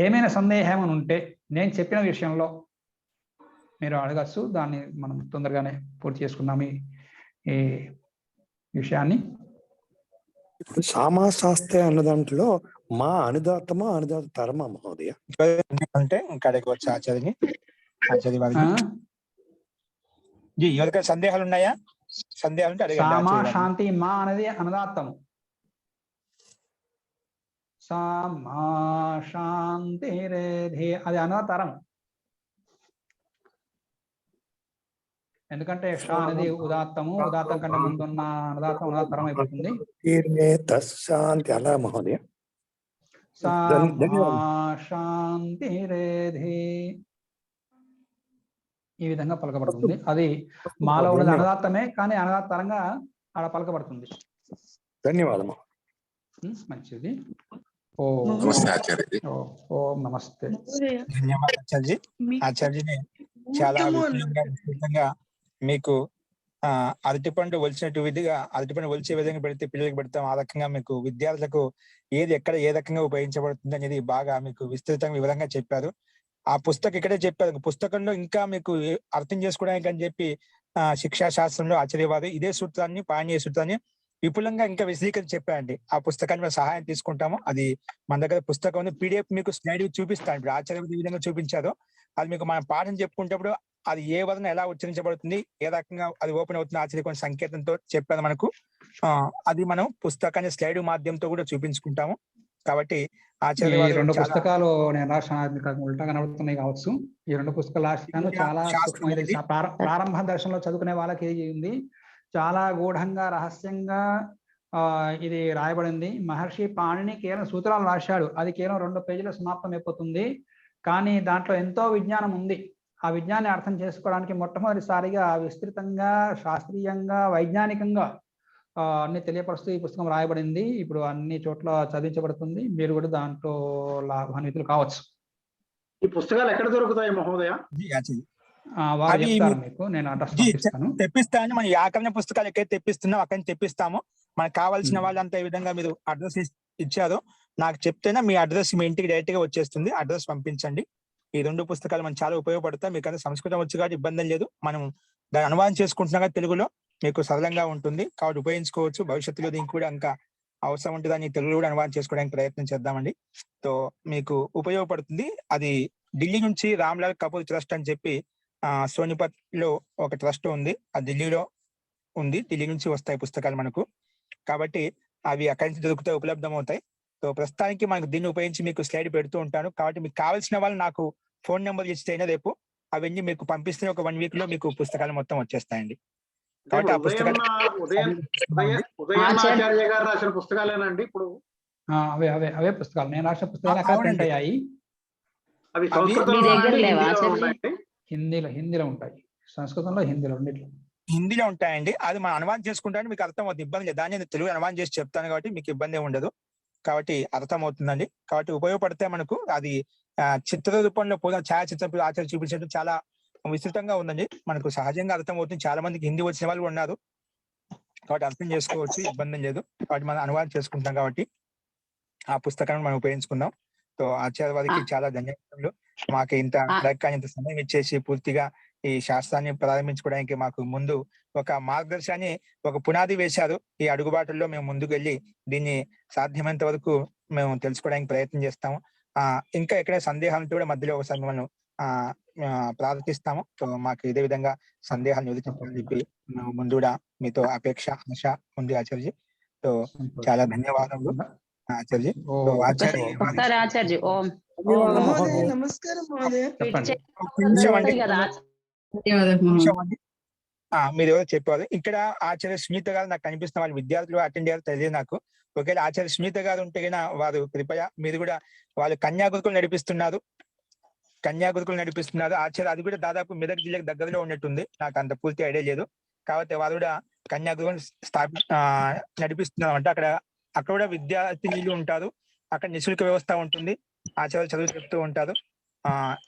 [SPEAKER 2] ఏమైనా సందేహం ఉంటే నేను చెప్పిన విషయంలో మీరు అడగచ్చు, దాన్ని మనం తొందరగానే పూర్తి చేసుకుందాం ఈ విషయాన్ని.
[SPEAKER 5] ఇప్పుడు సామాశాస్త్రే అన్న దాంట్లో మా అనుదాత్తమా అనుదాత తరమా మహోదయ
[SPEAKER 1] అంటే ఇంకా అడగవచ్చు ఆచార్యని. ఆచార్య వారికి ఎవరికైనా సందేహాలు ఉన్నాయా? సందేహాలు ఉంటే అడగండి.
[SPEAKER 2] సామా శాంతి మా అనేది అనుదాత్తము, సామా శాంతి రేధి అది అనుదాతరం. ఎందుకంటే షా అనేది ఉదాత్తము, ఉదాత్తం కంటే ముందున్న అనుదాత్తం అనుదాతరం అయిపోతుంది.
[SPEAKER 5] శాంతి అలా మహోదయ.
[SPEAKER 2] శాంతి రేధి ఈ విధంగా పలకబడుతుంది. అది మాలో ఉన్నది అనుదాత్తమే, కానీ అనుదాత్తరంగా ఆడ పలకబడుతుంది.
[SPEAKER 5] ధన్యవాదము.
[SPEAKER 2] మంచిది.
[SPEAKER 1] ఓం
[SPEAKER 2] నమస్తే.
[SPEAKER 1] ధన్యవాదాలు ఆచార్య. ఆచార్యని చాలా విపులంగా మీకు అరటిపండు ఒలిచినట్టు విధిగా అరటిపండు ఒలిచే విధంగా పెడితే పిల్లలకు పెడతాం, ఆ రకంగా మీకు విద్యార్థులకు ఏది ఎక్కడ ఏ రకంగా ఉపయోగించబడుతుంది అనేది బాగా మీకు విస్తృతంగా వివరంగా చెప్పారు. ఆ పుస్తకం ఇక్కడే చెప్పారు. పుస్తకంలో ఇంకా మీకు అర్థం చేసుకోవడానికి అని చెప్పి శిక్షా శాస్త్రంలో ఆచార్యవారు ఇదే సూత్రాన్ని, పాణినీయ సూత్రాన్ని విపులంగా ఇంకా విశదీకరించి చెప్పారండి. ఆ పుస్తకాన్ని మేము సహాయం తీసుకుంటాము. అది మన దగ్గర పుస్తకం ఉంది, PDF మీకు స్లైడ్ చూపిస్తాను. ఇప్పుడు ఆచార్య ఈ విధంగా చూపించారు, అది మీకు మనం పాఠం చెప్పుకుంటప్పుడు అది ఏ వదన ఎలా ఉచ్చరించబడుతుంది, ఏ రకంగా అది ఓపెన్ అవుతుంది, ఆచార్య కొన్ని సంకేతంతో చెప్పారు మనకు. అది మనం పుస్తకాన్ని స్లైడ్ మాధ్యమంతో కూడా చూపించుకుంటాము. కాబట్టి
[SPEAKER 2] ఈ
[SPEAKER 1] ఆచార్య వారు
[SPEAKER 2] 2
[SPEAKER 1] చాలా
[SPEAKER 2] పుస్తకాలు నేను రాసిన మీకు ఉల్టా కనబడుతున్నాయి కావచ్చు. ఈ 2 పుస్తకాలు రాశాను.
[SPEAKER 1] దివ్య
[SPEAKER 2] చాలా
[SPEAKER 1] శాస్త్రం
[SPEAKER 2] సూక్ష్మమైనది.
[SPEAKER 1] అనేది
[SPEAKER 2] ప్రారంభ దర్శనంలో చదువుకునే వాళ్ళకి ఇది ఉంది. చాలా గూఢంగా, రహస్యంగా ఇది రాయబడింది. మహర్షి పాణిని కేవలం సూత్రాలు రాశాడు. అది కేవలం 2 పేజీల సమాప్తం అయిపోతుంది. కానీ దాంట్లో ఎంతో విజ్ఞానం ఉంది. ఆ విజ్ఞానాన్ని అర్థం చేసుకోవడానికి మొట్టమొదటిసారిగా విస్తృతంగా, శాస్త్రీయంగా, వైజ్ఞానికంగా అన్ని తెలియపరుస్తూ ఈ పుస్తకం రాయబడింది. ఇప్పుడు అన్ని చోట్ల చదివించబడుతుంది. మీరు కూడా దాంట్లో లాభాన్వితులు కావచ్చు.
[SPEAKER 3] ఈ పుస్తకాలు ఎక్కడ దొరుకుతాయి మహోదయ?
[SPEAKER 1] జీ ఆచార్య.
[SPEAKER 2] వారు
[SPEAKER 1] అవి
[SPEAKER 2] చెప్తారు మీకు. నేను అడ్రస్
[SPEAKER 1] జీ
[SPEAKER 2] పంపిస్తాను.
[SPEAKER 1] తెప్పిస్తాను. మన వ్యాకరణ పుస్తకాలు ఎక్కడైతే తెప్పిస్తున్నాం అక్కడి నుంచి తెప్పిస్తాము. మనకు కావాల్సిన
[SPEAKER 2] ఉమ్.
[SPEAKER 1] వాళ్ళంతా ఈ విధంగా మీరు అడ్రస్ ఇచ్చారు. నాకు చెప్తేనే మీ అడ్రస్ మీ ఇంటికి డైరెక్ట్ గా వచ్చేస్తుంది. అడ్రస్ పంపించండి. ఈ 2 పుస్తకాలు మనకు చాలా ఉపయోగపడతాయి. మీకు అంతా సంస్కృతం వచ్చు కాబట్టి ఇబ్బంది లేదు. మనం దాన్ని అనువాదం చేసుకుంటున్నాగా తెలుగులో మీకు సరళంగా ఉంటుంది కాబట్టి ఉపయోగించుకోవచ్చు. భవిష్యత్తులో దీనికి కూడా ఇంకా అవసరం ఉంటే దాన్ని తెలుగులో కూడా అనువాదం చేసుకోవడానికి ప్రయత్నం చేద్దామండి. సో మీకు ఉపయోగపడుతుంది. అది ఢిల్లీ నుంచి రామ్లాల్ కపూర్ ట్రస్ట్ అని చెప్పి సోనిపత్ లో ఒక ట్రస్ట్ ఉంది. అది ఢిల్లీలో ఉంది. ఢిల్లీ నుంచి వస్తాయి పుస్తకాలు మనకు. కాబట్టి అవి అక్కడి నుంచి దొరుకుతాయి, ఉపలబ్ధం అవుతాయి. సో ప్రస్తుతానికి మనకు దీన్ని ఉపయోగించి మీకు స్లైడ్ పెడుతూ ఉంటాను. కాబట్టి మీకు కావాల్సిన వాళ్ళు నాకు ఫోన్ నెంబర్ ఇస్తేనే రేపు అవన్నీ మీకు పంపిస్తే ఒక 1 వీక్ లో మీకు పుస్తకాలు మొత్తం వచ్చేస్తాయండి. కాబట్టి ఆ పుస్తకాలు
[SPEAKER 3] ఉదయన్నాచార్య గారు రాసిన పుస్తకాలేనండి ఇప్పుడు?
[SPEAKER 2] అవే పుస్తకాలు. నేను రాసిన పుస్తకాలు అక్కడ ప్రింట్
[SPEAKER 1] అవునండి.
[SPEAKER 2] అయ్యాయి.
[SPEAKER 3] అవి
[SPEAKER 1] అవి
[SPEAKER 3] సంస్కృతంలో
[SPEAKER 6] మీ దగ్గర
[SPEAKER 3] ఉన్నాయండి,
[SPEAKER 6] లేవా
[SPEAKER 3] హిందీలో
[SPEAKER 6] ఆచార్య?
[SPEAKER 3] ఉన్నాయండి?
[SPEAKER 2] హిందీలో ఉంటాయి. సంస్కృతంలో, హిందీలో రెండిట్లో.
[SPEAKER 1] హిందీలో ఉంటాయండి. అది మనం అనువాదం చేసుకుంటే మీకు అర్థం అవుతుంది. ఇబ్బంది లేదు. దాన్ని నేను తెలుగు అనువాదం చేసి చెప్తాను కాబట్టి మీకు ఇబ్బంది ఉండదు. కాబట్టి అర్థం అవుతుందండి. కాబట్టి ఉపయోగపడితే మనకు అది చిత్ర రూపంలో ఛాయాచిత్రం ఆచార్య చూపించడం చాలా విస్తృతంగా ఉందండి. మనకు సహజంగా అర్థం అవుతుంది. చాలా మందికి హిందీ వచ్చిన వాళ్ళు ఉన్నారు కాబట్టి అర్థం చేసుకోవచ్చు, ఇబ్బంది లేదు. కాబట్టి మనం అనువాదం చేసుకుంటాం కాబట్టి ఆ పుస్తకాన్ని మనం ఉపయోగించుకుందాం. సో ఆచార్య వారికి చాలా ధన్యవాదాలు. మాకు ఇంత ఇంత సమయం ఇచ్చేసి పూర్తిగా ఈ శాస్త్రాన్ని ప్రారంభించుకోవడానికి మాకు ముందు ఒక మార్గదర్శనాన్ని, ఒక పునాది వేశారు. ఈ అడుగుబాటుల్లో మేము ముందుకు వెళ్ళి దీన్ని సాధ్యమైనంత వరకు మేము తెలుసుకోవడానికి ప్రయత్నం చేస్తాము. ఇంకా ఎక్కడ సందేహాలు కూడా మధ్యలో ఒకసారి మిమ్మల్ని ప్రార్థిస్తాము. సో మాకు ఇదే విధంగా సందేహాలు నివృత్తించాలని చెప్పి ముందు కూడా మీతో అపేక్ష, ఆశ ఉంది ఆచార్య. సో చాలా ధన్యవాదములు ఆచార్య.
[SPEAKER 6] ఒకసారి ఆచార్య ఓం
[SPEAKER 7] నమస్కారం మహోదయ.
[SPEAKER 1] మీరు ఎవరో చెప్పారు. ఇక్కడ ఆచార్య సునీత గారు నాకు కనిపిస్తున్న వాళ్ళ విద్యార్థులు అటెండ్ అయ్యారు తెలియదు నాకు. ఒకవేళ ఆచార్య సునీత గారు ఉంటే కన్నా వారు కృపయ మీరు కూడా వాళ్ళు కన్యాగురుకులు నడిపిస్తున్నారు. ఆచార్య అది కూడా దాదాపు మెదక్ జిల్లాకు దగ్గరలో ఉన్నట్టుంది. నాకు అంత పూర్తి ఐడియా లేదు. కాబట్టి వారు కూడా కన్యాగురుకులు నడిపిస్తున్నారు అంటే అక్కడ కూడా విద్యార్థినులు ఉంటారు. అక్కడ నిశుల్క వ్యవస్థ ఉంటుంది. ఆచార్యులు చదువు చెప్తూ ఉంటారు.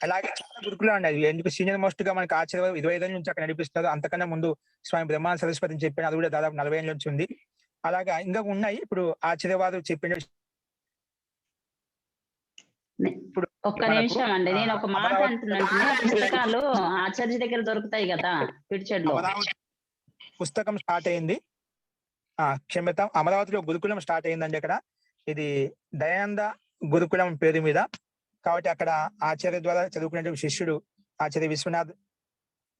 [SPEAKER 1] అలాగే చాలా గురుకులు ఉన్నాయి. ఎందుకు సీనియర్ మోస్ట్ గా మనకి ఆచార్య 25 ఏళ్ళ నుంచి అక్కడ నడిపిస్తున్నారు. అంతకన్నా ముందు స్వామి బ్రహ్మానంద సరస్వతి అని చెప్పిన అది కూడా దాదాపు 40 ఏళ్ళ నుంచి ఉంది. అలాగా ఇంకా ఉన్నాయి. ఇప్పుడు ఆచార్య వారు చెప్పిన ఇప్పుడు
[SPEAKER 6] ఒక్క నిమిషం అండి, నేను ఒక మాట అంటున్నాను. పుస్తకాలు ఆచార్య దగ్గర దొరుకుతాయి కదా పిడిచెడ్లో.
[SPEAKER 1] పుస్తకం స్టార్ట్ అయింది. క్షమ్యతాం, అమరావతిలో గురుకులం స్టార్ట్ అయిందండి. అక్కడ ఇది దయానంద గురుకులం పేరు మీద. కాబట్టి అక్కడ ఆచార్య ద్వారా చదువుకునే శిష్యుడు ఆచార్య విశ్వనాథ్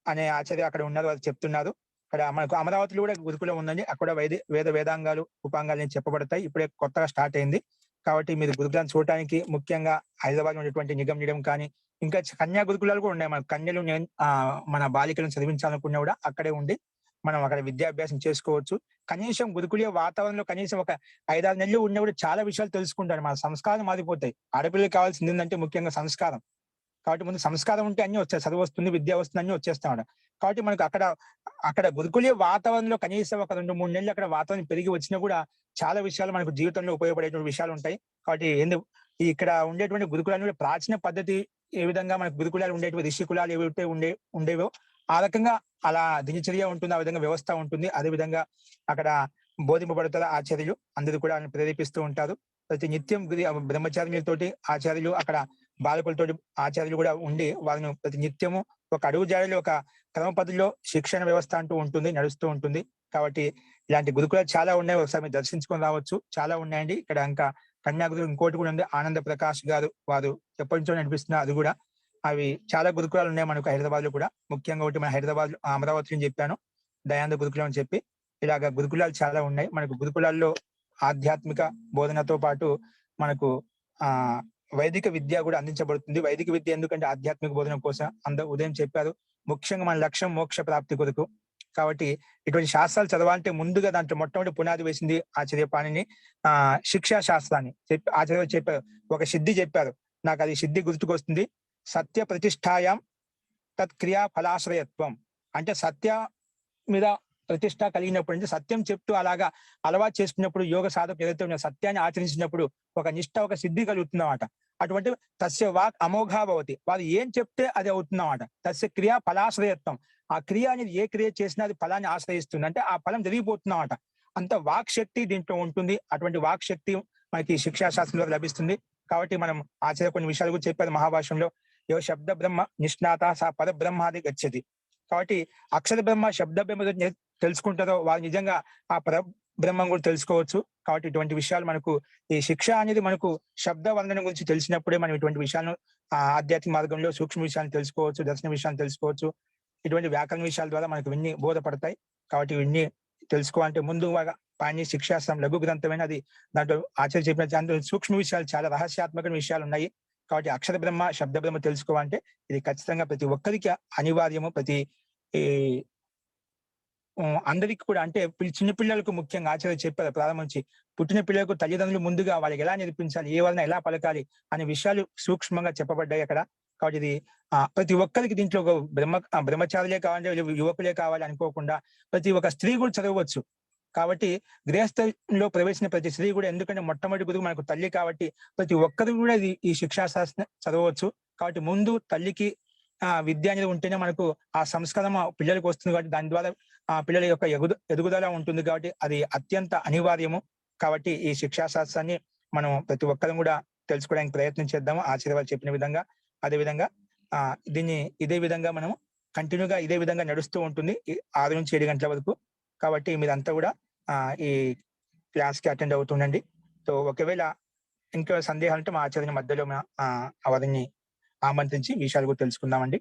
[SPEAKER 1] అనే ఆచార్య అక్కడ ఉన్నారు. వారు చెప్తున్నారు. అక్కడ మనకు అమరావతిలో కూడా గురుకులం ఉందండి. అక్కడ వేదాంగాలు ఉపాంగాలు చెప్పబడతాయి. ఇప్పుడే కొత్తగా స్టార్ట్ అయింది. కాబట్టి మీరు గురుకులాన్ని చూడటానికి ముఖ్యంగా హైదరాబాద్ ఉన్నటువంటి నిగం కానీ ఇంకా కన్యా గురుకులాలు కూడా ఉన్నాయి. మన కన్యలు మన బాలికలను చదివించాలనుకున్నా కూడా అక్కడే ఉండి మనం అక్కడ విద్యాభ్యాసం చేసుకోవచ్చు. కనీసం గురుకుల వాతావరణంలో కనీసం ఒక 5-6 నెలలు ఉన్నా కూడా చాలా విషయాలు తెలుసుకుంటారు. మన సంస్కారం మారిపోతాయి. ఆడపిల్లలు కావాల్సింది ఏంటంటే ముఖ్యంగా సంస్కారం. కాబట్టి ముందు సంస్కారం ఉంటే అన్ని వచ్చాయి, చదువు వస్తుంది, విద్య వస్తుంది, అన్ని వచ్చేస్తాడు. కాబట్టి మనకు అక్కడ గురుకుల వాతావరణంలో కనీసం ఒక 2-3 నెలలు అక్కడ వాతావరణం పెరిగి వచ్చినా కూడా చాలా విషయాలు మనకు జీవితంలో ఉపయోగపడేటువంటి విషయాలు ఉంటాయి. కాబట్టి ఇక్కడ ఉండేటువంటి గురుకులాలు కూడా ప్రాచీన పద్ధతి ఏ విధంగా మనకు గురుకులాలు ఉండేటువంటి ఋషి కులాలు ఏవైతే ఉండేవో ఆ రకంగా అలా దినచర్య ఉంటుంది, ఆ విధంగా వ్యవస్థ ఉంటుంది. అదే విధంగా అక్కడ బోధింపబడతారు ఆచార్యులు. అందరూ కూడా ప్రేరేపిస్తూ ఉంటారు. ప్రతి నిత్యం బ్రహ్మచార్యులతోటి ఆచార్యులు, అక్కడ బాలకులతోటి ఆచార్యులు కూడా ఉండి వారిని ప్రతి నిత్యము ఒక అడుగు జాడలో ఒక క్రమ పద్ధతిలో శిక్షణ వ్యవస్థ అంటూ ఉంటుంది, నడుస్తూ ఉంటుంది. కాబట్టి ఇలాంటి గురుకులాలు చాలా ఉన్నాయి. ఒకసారి మీరు దర్శించుకొని రావచ్చు. చాలా ఉన్నాయండి. ఇక్కడ ఇంకా కన్యాగురు ఇంకోటి కూడా ఉంది. ఆనంద ప్రకాష్ గారు వారు ఎప్పటి నుంచో నడిపిస్తున్నారు. అది కూడా అవి చాలా గురుకులాలు ఉన్నాయి మనకు హైదరాబాద్ లో కూడా. ముఖ్యంగా ఒకటి మన హైదరాబాద్ అమరావతి అని చెప్పాను, దయానంద గురుకులం అని చెప్పి. ఇలాగ గురుకులాలు చాలా ఉన్నాయి మనకు. గురుకులాల్లో ఆధ్యాత్మిక బోధనతో పాటు మనకు ఆ వైదిక విద్య కూడా అందించబడుతుంది. వైదిక విద్య ఎందుకంటే ఆధ్యాత్మిక బోధన కోసం అందరూ ఉదయం చెప్పారు. ముఖ్యంగా మన లక్ష్యం మోక్ష ప్రాప్తి కొరకు. కాబట్టి ఇటువంటి శాస్త్రాలు చదవాలంటే ముందుగా దాంట్లో మొట్టమొదటి పునాది వేసింది ఆచార్య పాణిని శిక్షా శాస్త్రాన్ని చెప్పి ఆచార్య చెప్పారు. ఒక సిద్ధి చెప్పారు, నాకు అది సిద్ధి గుర్తుకొస్తుంది. సత్య ప్రతిష్టాయాం తత్క్రియా ఫలాశ్రయత్వం. అంటే సత్య మీద ప్రతిష్ట కలిగినప్పుడు, అంటే సత్యం చెప్తూ అలాగా అలవాటు చేసుకున్నప్పుడు, యోగ సాధకు ఏదైతే ఉన్న సత్యాన్ని ఆచరించినప్పుడు ఒక నిష్ట, ఒక సిద్ధి కలుగుతుందన్నమాట. అటువంటి తస్య వాక్ అమోఘా భవతి. వారు ఏం చెప్తే అది అవుతుందన్నమాట. తస్య క్రియా ఫలాశ్రయత్వం. ఆ క్రియ అనేది ఏ క్రియ చేసినా అది ఫలాన్ని ఆశ్రయిస్తుంది, అంటే ఆ ఫలం జరిగిపోతుందన్నమాట. అంత వాక్ శక్తి దీంట్లో ఉంటుంది. అటువంటి వాక్ శక్తి మనకి శిక్షాశాస్త్రంలో లభిస్తుంది. కాబట్టి మనం ఆచార్య కొన్ని విషయాలు కూడా చెప్పారు మహాభాష్యంలో. యో శబ్ద బ్రహ్మ నిష్ణాత సా పరబ్రహ్మాది గచ్చతి. కాబట్టి అక్షర బ్రహ్మ శబ్ద బ్రహ్మ తెలుసుకుంటారో వారు నిజంగా ఆ పరబ్రహ్మం కూడా తెలుసుకోవచ్చు. కాబట్టి ఇటువంటి విషయాలు మనకు ఈ శిక్ష అనేది మనకు శబ్ద వర్ణన గురించి తెలిసినప్పుడే మనం ఇటువంటి విషయాలను ఆధ్యాత్మిక మార్గంలో సూక్ష్మ విషయాన్ని తెలుసుకోవచ్చు, దర్శన విషయాన్ని తెలుసుకోవచ్చు. ఇటువంటి వ్యాకరణ విషయాల ద్వారా మనకు ఇవన్నీ బోధపడతాయి. కాబట్టి ఇవన్నీ తెలుసుకోవాలంటే ముందు పాణి శిక్షాస్త్రం లఘు గ్రంథమైన అది దాంట్లో ఆచార్య చెప్పిన దాంట్లో సూక్ష్మ విషయాలు, చాలా రహస్యాత్మక విషయాలు ఉన్నాయి. కాబట్టి అక్షర బ్రహ్మ శబ్ద బ్రహ్మ తెలుసుకోవాలంటే ఇది ఖచ్చితంగా ప్రతి ఒక్కరికి అనివార్యము. ప్రతి అందరికి కూడా, అంటే చిన్న పిల్లలకు ముఖ్యంగా ఆచార్య చెప్పారు ప్రారంభం నుంచి. పుట్టిన పిల్లలకు తల్లిదండ్రులు ముందుగా వాళ్ళకి ఎలా నేర్పించాలి, ఏ వలన ఎలా పలకాలి అనే విషయాలు సూక్ష్మంగా చెప్పబడ్డాయి అక్కడ. కాబట్టి ఇది ప్రతి ఒక్కరికి దీంట్లో ఒక బ్రహ్మచారులే కావాలి, యువకులే కావాలి అనుకోకుండా ప్రతి ఒక్క స్త్రీ కూడా చదవచ్చు. కాబట్టి గృహస్థంలో ప్రవేశించిన ప్రతి స్త్రీ కూడా, ఎందుకంటే మొట్టమొదటి గురువు మనకు తల్లి కాబట్టి ప్రతి ఒక్కరు కూడా ఈ శిక్షాశాస్త్రం చదవచ్చు. కాబట్టి ముందు తల్లికి విద్య అనేది ఉంటేనే మనకు ఆ సంస్కారం పిల్లలకు వస్తుంది. కాబట్టి దాని ద్వారా ఆ పిల్లల యొక్క ఎదుగుదల ఉంటుంది. కాబట్టి అది అత్యంత అనివార్యము. కాబట్టి ఈ శిక్షాశాస్త్రాన్ని మనం ప్రతి ఒక్కరం కూడా తెలుసుకోవడానికి ప్రయత్నం చేద్దాము ఆచార్య వారు చెప్పిన విధంగా. అదే విధంగా దీన్ని ఇదే విధంగా మనము కంటిన్యూగా ఇదే విధంగా నడుస్తూ ఉంటుంది 6 నుంచి 7 గంటల వరకు. కాబట్టి మీరంతా కూడా ఈ క్లాస్ కి అటెండ్ అవుతుండండి. సో ఒకవేళ ఇంకా సందేహాలు ఉంటే మా ఆచార్య మధ్యలో వారిని ఆమంత్రించి విషయాలు కూడా తెలుసుకుందామండి.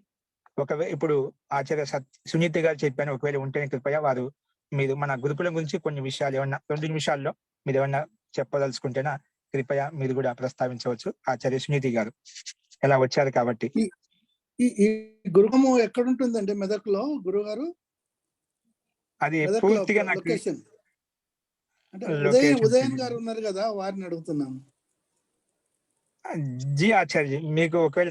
[SPEAKER 1] ఒకవేళ ఇప్పుడు ఆచార్య సునీత గారు చెప్పాను, ఒకవేళ ఉంటేనే కృపయ వారు మీరు మన గురుకులం గురించి కొన్ని విషయాలు ఏమన్నా 2 నిమిషాల్లో మీరు ఏమన్నా చెప్పదలుచుకుంటేనా కృపయ మీరు కూడా ప్రస్తావించవచ్చు. ఆచార్య సునీతి గారు ఎలా వచ్చారు కాబట్టి.
[SPEAKER 7] ఈ గురుకులము ఎక్కడ ఉంటుందండి మెదక్లో గురుగారు?
[SPEAKER 1] అది పూర్తిగా నాకు
[SPEAKER 7] లొకేషన్ అంటే ఉదయన్ గారు ఉన్నారు కదా, వారిని అడుగుతున్నాను.
[SPEAKER 1] జీ ఆచార్య మీకు ఒకవేళ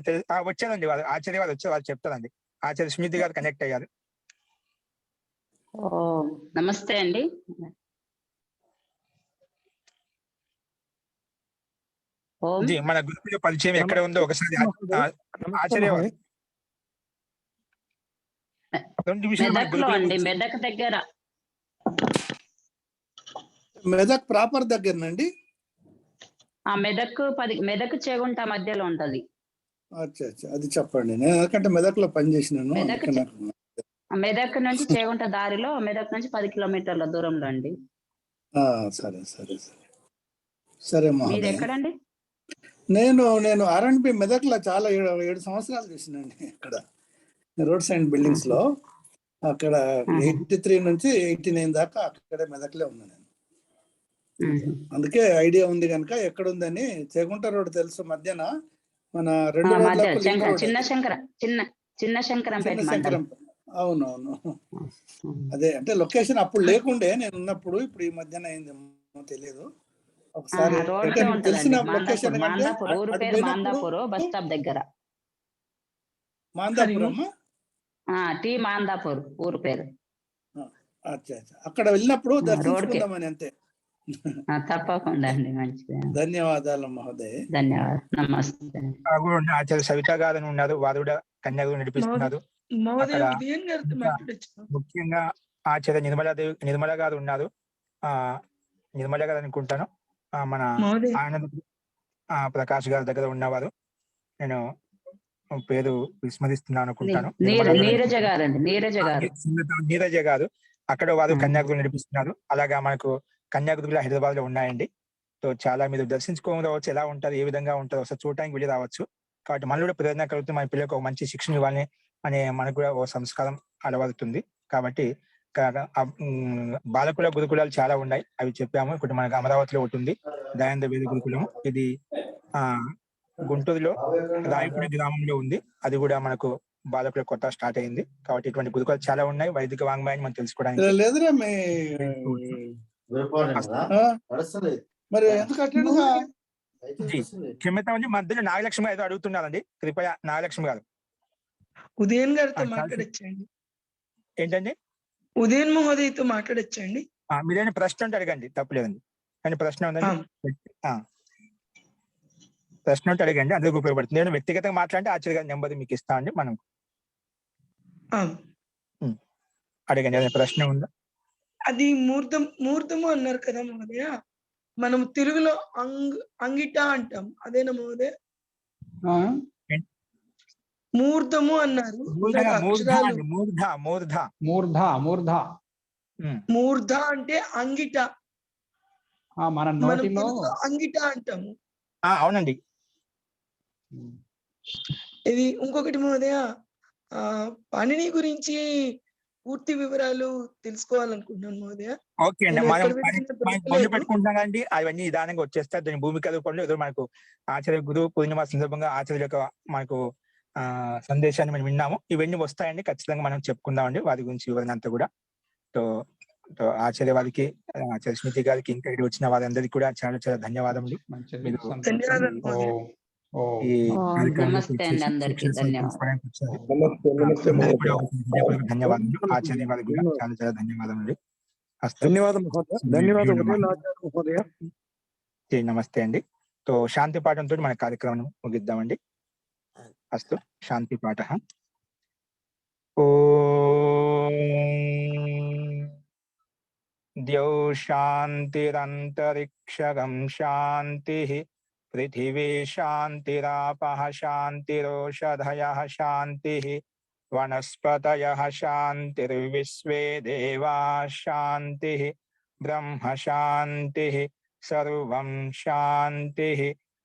[SPEAKER 1] వచ్చారండి వారు, ఆచార్య వారు వచ్చారు, వారు చెప్తారండి. ఆచార్య సునీతి గారు కనెక్ట్ అయ్యారు.
[SPEAKER 6] నమస్తే అండి.
[SPEAKER 1] జీ మన గురుకుల పరిచయం ఎక్కడ ఉందో ఒకసారి ఆచార్య వారు 2 నిమిషాలు.
[SPEAKER 6] అండి మెదక్ దగ్గర,
[SPEAKER 7] మెదక్ ప్రాపర్ దగ్గరనండి.
[SPEAKER 6] మెదక్ చేగుంట మధ్యలో ఉంటది.
[SPEAKER 7] అచ్చా అది చెప్పండి. నేను ఎందుకంటే మెదక్ లో పనిచేసినాను.
[SPEAKER 6] మెదక్ నుంచి చేగుంట దారిలో, మెదక్ నుంచి 10 కిలోమీటర్ల దూరంలో అండి.
[SPEAKER 7] సరే సరే సరే సరే
[SPEAKER 6] మీరు ఎక్కడండి?
[SPEAKER 7] నేను R&B మెదక్ లో చాలా 7 సంవత్సరాలు చేసినండి. ఇక్కడ రోడ్స్ అండ్ బిల్డింగ్స్ లో, అక్కడ 83 నుంచి 89 దాకా అక్కడే మెదక్లే ఉన్నాను నేను. అందుకే ఐడియా ఉంది కనుక ఎక్కడ ఉందని. చేగుంట రోడ్ తెలుసు, మధ్యన మన 2 రోడ్ల చిన్న శంకరం. అవునవును, అదే. అంటే లొకేషన్ అప్పుడు లేకుండే, నేను ఉన్నప్పుడు. ఇప్పుడు ఈ మధ్యన అయిందేమో తెలియదు. ఒకసారి తెలిసిన లొకేషన్
[SPEAKER 6] బస్ స్టాప్ దగ్గర
[SPEAKER 7] మాందాపురం.
[SPEAKER 6] మాందాపూర్ ఊరు పేరు.
[SPEAKER 7] అచ్చా అక్కడ వెళ్ళినప్పుడు దర్శించుకుందామని అంతే.
[SPEAKER 6] తప్పకుండా అండి, మంచిది.
[SPEAKER 7] ధన్యవాదాలు మహోదయ్.
[SPEAKER 6] ధన్యవాదాలు, నమస్తే.
[SPEAKER 1] ఆచార్య సవిత గారు ఉన్నారు, వారు కూడా కన్యాకుమారి నడిపిస్తున్నారు. ముఖ్యంగా ఆచార్య నిర్మల గారు ఉన్నారు. నిర్మల గారు అనుకుంటాను, మన ఆనంద్ ప్రకాష్ గారి దగ్గర ఉన్నవారు. నేను పేరు విస్మరిస్తున్నాను అనుకుంటాను. నీరజ గారు అక్కడ వారు కన్యాకుమారి నడిపిస్తున్నారు. అలాగా మనకు కన్యాకుమారి హైదరాబాద్ లో ఉన్నాయండి. సో చాలా మీరు దర్శించుకోవడం రావచ్చు, ఎలా ఉంటారు, ఏ విధంగా ఉంటారు ఒకసారి చూడటానికి వెళ్ళి రావచ్చు. కాబట్టి మనలో కూడా ప్రేరణ కలుగుతుంది, మన పిల్లలకు ఒక మంచి శిక్షణ ఇవ్వాలని అనే మనకు కూడా ఓ సంస్కారం అలవడుతుంది. కాబట్టి బాలకుల గురుకులాలు చాలా ఉన్నాయి, అవి చెప్పాము. ఇప్పుడు మనకు అమరావతిలో ఒకటి ఉంది, దయానంద వేద గురుకులం. ఇది గుంటూరులో రాయపూడి గ్రామంలో ఉంది, అది కూడా మనకు బాలకుల కొత్త స్టార్ట్ అయింది. కాబట్టి ఇటువంటి గురుకులాలు చాలా ఉన్నాయి, వైదిక వాంగ్మయాన్ని మనం తెలుసుకోవడానికి.
[SPEAKER 7] లేదురా మరి ఎంత కట్టాడుగా
[SPEAKER 1] క్షమితామండి, మధ్యలో నాగలక్ష్మి ఏదో అడుగుతున్నారండి, కృపయ నాగలక్ష్మి గారు.
[SPEAKER 8] ఉదయన్ గారితో మాట్లాడొచ్చండి.
[SPEAKER 1] ఏంటండి?
[SPEAKER 8] ఉదయన్ మహోదయ్తో మాట్లాడొచ్చండి.
[SPEAKER 1] మీరేమైనా ప్రశ్న ఉంటే అడగండి, తప్పలేదండి. కానీ ప్రశ్న ఉందండి, ప్రశ్న ఉంటే అడగండి, అందరికి ఉపయోగపడుతుంది. నేను వ్యక్తిగతంగా మాట్లాడితే ఆచార్య గారి నెంబర్ మీకు ఇస్తా అండి. మనం అడగండి, ఏదైనా ప్రశ్న ఉందా?
[SPEAKER 8] అది మూర్ధము అన్నారు కదా మహోదయ, మనం తెలుగులో అంగిట అంటాం, అదేనా మహోదయ? మూర్ధము అన్నారు, మూర్ధ అంటే అంగిట,
[SPEAKER 2] మనం
[SPEAKER 8] అంగిట అంటాము.
[SPEAKER 1] అవునండి.
[SPEAKER 8] ఇది ఇంకొకటి మహోదయ, పనిని గురించి పూర్తి వివరాలు తెలుసుకోవాలనుకుంటున్నాను మహోదయ.
[SPEAKER 1] ఓకే అండి, మనం పెట్టుకుంటున్నాం అండి, అవన్నీ నిదానంగా వచ్చేస్తాయి. దాని భూమిక రూపంలో ఏదో మనకు ఆచార్య గురు పూర్ణిమ సందర్భంగా ఆచార్య యొక్క మనకు సందేశాన్ని మనం విన్నాము. ఇవన్నీ వస్తాయండి, ఖచ్చితంగా మనం చెప్పుకుందామండి వారి గురించి వివరణ అంతా కూడా. ఆచార్య వారికి, ఆచార్య స్మృతి గారికి, ఇంకా ఇక్కడ వచ్చిన వారందరికీ కూడా చాలా చాలా ధన్యవాదములు. ధన్యవాదాలు ఆచార్య వారికి కూడా చాలా చాలా ధన్యవాదములు. నమస్తే అండి. శాంతి పాఠంతో మన కార్యక్రమం ముగిద్దామండి. అస్తు శాంతి పాఠ. ద్యౌ శాంతిరంతరిక్షగం శాంతి, పృథివీ శాంతిరాపః శాంతిరోషధయః శాంతి, వనస్పతయః శాంతిర్విశ్వే దేవాః శాంతి, బ్రహ్మ శాంతి, సర్వం శాంతి,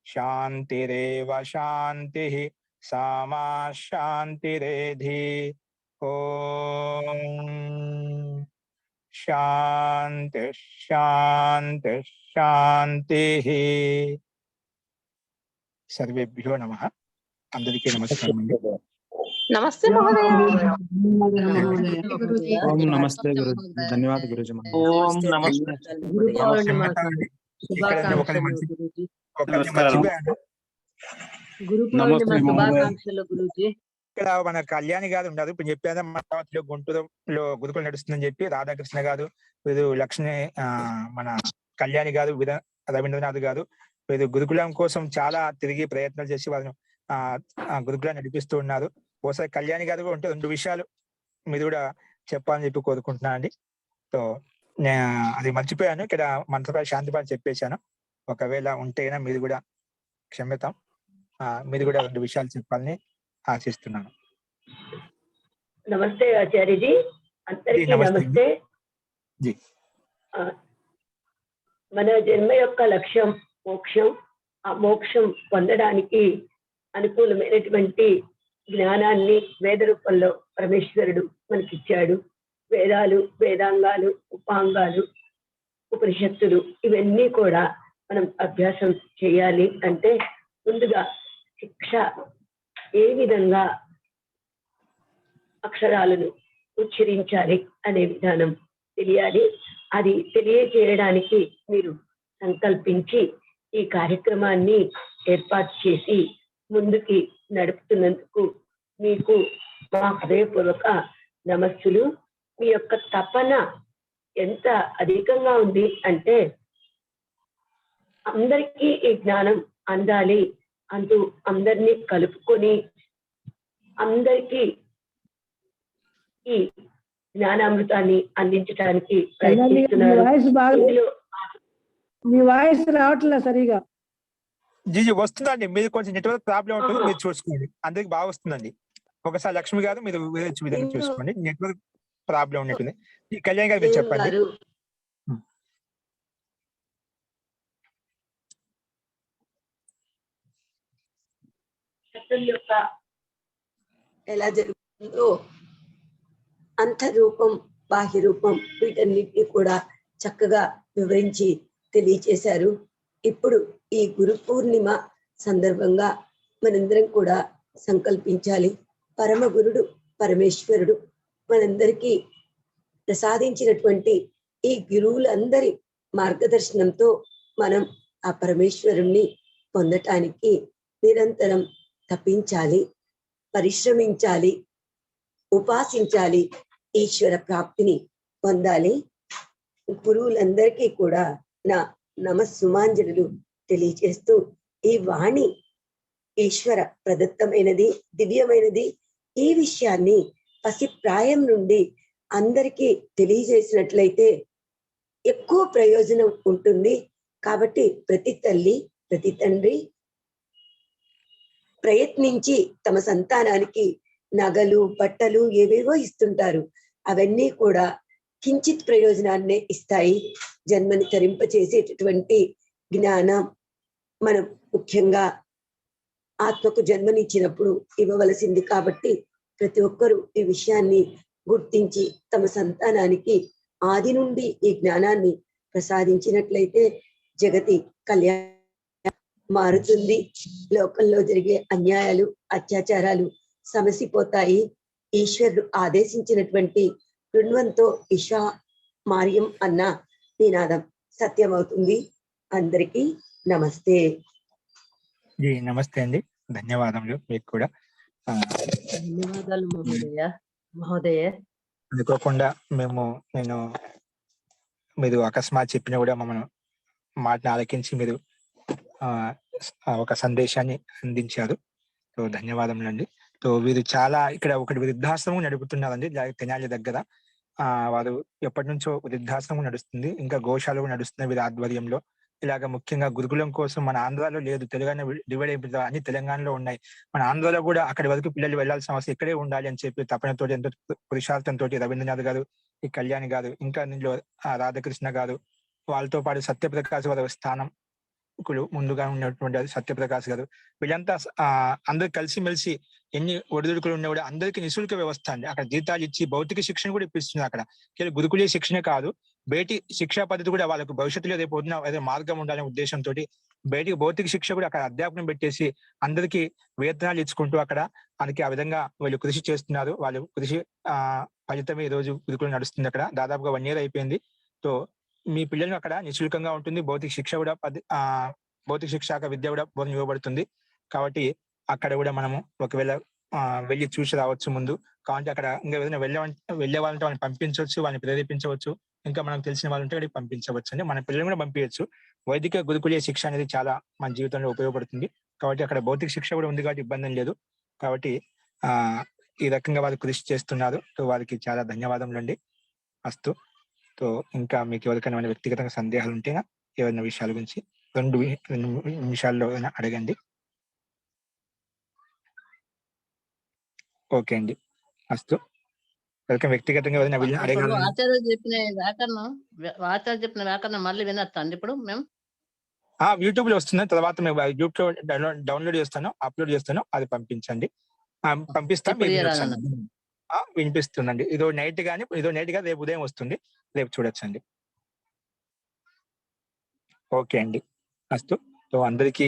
[SPEAKER 1] శాంతిరేవ శాంతి, సామా శాంతిరేధి. ఓం శాంతి శాంతి శాంతి. సర్వేభ్యో నమః. అందరికీ నమస్కారం అండి.
[SPEAKER 9] నమస్తే మహోదయ.
[SPEAKER 10] ఓం నమస్తే గురుజీ. ధన్యవాదాలు గురుజీ.
[SPEAKER 9] ఓం నమస్తే.
[SPEAKER 1] ఇక్కడ మన కళ్యాణి గారు ఉన్నారు. ఇప్పుడు చెప్పాను అమరావతిలో గుంటూరులో గురుకులు నడుస్తుందని చెప్పి రాధాకృష్ణ గారు, వీరు లక్ష్మి, మన కళ్యాణి గారు, రవీంద్రనాథ్ గారు, వీరు గురుకులం కోసం చాలా తిరిగి ప్రయత్నాలు చేసి వారిని గురుకులాన్ని నడిపిస్తూ ఉన్నారు. ఒకసారి కళ్యాణి గారు కూడా ఉంటే 2 విషయాలు మీరు కూడా చెప్పాలని చెప్పి కోరుకుంటున్నాను అండి. సో అది మర్చిపోయాను, ఇక్కడ మంత్రపై శాంతి పాఠం చెప్పేశాను. ఒకవేళ ఉంటే మీరు కూడా క్షమితం, మీరు కూడా 2 విషయాలు చెప్పాలని ఆశిస్తున్నాను.
[SPEAKER 9] నమస్తే ఆచార్యజీ, అందరికీ నమస్తే. మన జన్మ యొక్క లక్ష్యం మోక్షం. ఆ మోక్షం పొందడానికి అనుకూలమైనటువంటి జ్ఞానాన్ని వేద రూపంలో పరమేశ్వరుడు మనకిచ్చాడు. వేదాలు, వేదాంగాలు, ఉపాంగాలు, ఉపనిషత్తులు, ఇవన్నీ కూడా మనం అభ్యాసం చేయాలి అంటే ముందుగా శిక్ష, ఏ విధంగా అక్షరాలను ఉచ్చరించాలి అనే విధానం తెలియాలి. అది తెలియజేయడానికి మీరు సంకల్పించి ఈ కార్యక్రమాన్ని ఏర్పాటు చేసి ముందుకి నడుపుతున్నందుకు మీకు మా హృదయపూర్వక నమస్సులు. మీ యొక్క తపన ఎంత అధికంగా ఉంది అంటే అందరికీ ఈ జ్ఞానం అందాలి అంటూ అందరినీ కలుపుకొని అందరికీ ఈ జ్ఞానామృతాన్ని అందించడానికి ప్రయత్నిస్తున్నారు.
[SPEAKER 11] మీ వాయిస్ రావట్లే సరిగా.
[SPEAKER 1] జీజీ వస్తుందండి, మీరు కొంచెం నెట్వర్క్ ప్రాబ్లం ఉంటుంది, మీరు చూసుకోండి. అందరికి బాగా వస్తుందండి. ఒకసారి లక్ష్మి గారు మీరు విధంగా చూసుకోండి, నెట్వర్క్ ప్రాబ్లం ఉన్నట్టుంది. కళ్యాణ్ గారు మీరు చెప్పండి.
[SPEAKER 9] ఎలా జరుగుతుందో అంత రూపం బాహ్య రూపం, వీటన్నిటిని కూడా చక్కగా వివరించి తెలియచేశారు. ఇప్పుడు ఈ గురు పూర్ణిమ సందర్భంగా మనందరం కూడా సంకల్పించాలి. పరమ గురుడు పరమేశ్వరుడు మనందరికీ ప్రసాదించినటువంటి ఈ గురువులందరి మార్గదర్శనంతో మనం ఆ పరమేశ్వరుణ్ణి పొందటానికి నిరంతరం తపించాలి, పరిశ్రమించాలి, ఉపాసించాలి, ఈశ్వర ప్రాప్తిని పొందాలి. గురువులందరికీ కూడా నా నమస్సుమాంజలు తెలియజేస్తూ, ఈ వాణి ఈశ్వర ప్రదత్తమైనది, దివ్యమైనది. ఈ విషయాన్ని పసిప్రాయం నుండి అందరికీ తెలియజేసినట్లయితే ఎక్కువ ప్రయోజనం ఉంటుంది. కాబట్టి ప్రతి తల్లి, ప్రతి తండ్రి ప్రయత్నించి తమ సంతానానికి నగలు, బట్టలు ఏవేవో ఇస్తుంటారు. అవన్నీ కూడా కించిత్ ప్రయోజనాన్నే ఇస్తాయి. జన్మని తరింపచేసేటటువంటి జ్ఞానం మనం ముఖ్యంగా ఆత్మకు జన్మనిచ్చినప్పుడు ఇవ్వవలసింది. కాబట్టి ప్రతి ఒక్కరూ ఈ విషయాన్ని గుర్తించి తమ సంతానానికి ఆది నుండి ఈ జ్ఞానాన్ని ప్రసాదించినట్లయితే జగతి కళ్యాణ మారుతుంది. లోకంలో జరిగే అన్యాయాలు, అత్యాచారాలు సమసిపోతాయి. ఈశ్వరుడు ఆదేశించినటువంటి కృణ్వంతో ఇషా మార్యం అన్న నినాదం సత్యమవుతుంది. అందరికీ నమస్తే.
[SPEAKER 1] జీ నమస్తే అండి, ధన్యవాదములు మీకు కూడా.
[SPEAKER 11] ధన్యవాదాలు మహోదయ.
[SPEAKER 1] అనుకోకుండా నేను మీరు అకస్మాత్ చెప్పినా కూడా మమ్మల్ని మాటను ఆలకించి మీరు ఒక సందేశాన్ని అందించారు. సో ధన్యవాదములండి. సో వీరు చాలా ఇక్కడ ఒకటి వృద్ధాశ్రమం నడుపుతున్నారండి తెనాలి దగ్గర. వారు ఎప్పటి నుంచో వృద్ధాశ్రమం నడుస్తుంది, ఇంకా గోశాల నడుస్తున్నాయి వీరి ఆధ్వర్యంలో. ఇలాగ ముఖ్యంగా గురుకులం కోసం మన ఆంధ్రాలో లేదు, తెలంగాణ డివైడ్ అయిపోతుంది, అన్ని తెలంగాణలో ఉన్నాయి. మన ఆంధ్రాలో కూడా అక్కడి వరకు పిల్లలు వెళ్లాల్సిన అవసరం ఇక్కడే ఉండాలి అని చెప్పి తపనతో, ఎంతో పురుషార్థంతో రవీంద్రనాథ్ గారు, ఈ కళ్యాణి గారు, ఇంకా దీనిలో రాధాకృష్ణ గారు, వాళ్ళతో పాటు సత్యప్రకాశ్ వారి స్థానం ముందుగా ఉన్నటువంటి సత్యప్రకాశ్ గారు, వీళ్ళంతా అందరు కలిసిమెలిసి ఎన్ని ఒడిదుడుకులు ఉన్నా కూడా అందరికీ నిశుల్క వ్యవస్థ అండి. అక్కడ జీతాలు ఇచ్చి భౌతిక శిక్షణ కూడా ఇప్పిస్తున్నారు. అక్కడ కేవలం గురుకులే శిక్షణ కాదు, బయటి శిక్షా పద్ధతి కూడా వాళ్ళకు భవిష్యత్తులో రేపు పొద్దున ఏదో మార్గం ఉండాలనే ఉద్దేశంతో బయటికి భౌతిక శిక్ష కూడా అక్కడ అధ్యాపనం పెట్టేసి అందరికీ వేతనాలు ఇచ్చుకుంటూ అక్కడ మనకి ఆ విధంగా వీళ్ళు కృషి చేస్తున్నారు. వాళ్ళు కృషి ఫలితమే ఈ రోజు గురుకులం నడుస్తుంది. అక్కడ దాదాపుగా 1 year అయిపోయింది. సో మీ పిల్లలు అక్కడ నిశుల్కంగా ఉంటుంది. భౌతిక శిక్ష కూడా భౌతిక శిక్షాక విద్య కూడా బోధన ఇవ్వబడుతుంది. కాబట్టి అక్కడ కూడా మనము ఒకవేళ వెళ్ళి చూసి రావచ్చు. ముందు కాబట్టి అక్కడ ఇంకా ఏదైనా వెళ్ళే వాళ్ళంటే వాళ్ళని పంపించవచ్చు, వాళ్ళని ప్రేరేపించవచ్చు. ఇంకా మనకు తెలిసిన వాళ్ళు ఉంటే అక్కడికి పంపించవచ్చు అండి. మన పిల్లలు కూడా పంపించవచ్చు. వైదిక గురుకులే శిక్ష అనేది చాలా మన జీవితంలో ఉపయోగపడుతుంది. కాబట్టి అక్కడ భౌతిక శిక్ష కూడా ఉంది కాబట్టి ఇబ్బంది లేదు. కాబట్టి ఈ రకంగా వారు కృషి చేస్తున్నారు. సో వారికి చాలా ధన్యవాదములండి. అస్తు. సో ఇంకా మీకు ఎవరికైనా వ్యక్తిగతంగా సందేహాలు ఉంటే ఏమైనా విషయాల గురించి 2 నిమిషాల్లో అడగండి. ఓకే అండి, అస్తు. ఎవరికైనా వ్యక్తిగతంగా అడగాలి.
[SPEAKER 11] ఆచార్య చెప్పిన వ్యాకరణం మళ్ళీ వినొచ్చండి ఇప్పుడు మేము?
[SPEAKER 1] యూట్యూబ్ లో వస్తుంది, తర్వాత మేము యూట్యూబ్ డౌన్లోడ్ చేస్తాను, అప్లోడ్ చేస్తాను, అది పంపించండి. పంపిస్తాను, వినిపిస్తుందండి. ఇదో నైట్ గా రేపు ఉదయం వస్తుంది, రేపు చూడొచ్చండి. ఓకే అండి, అస్తు. సో అందరికీ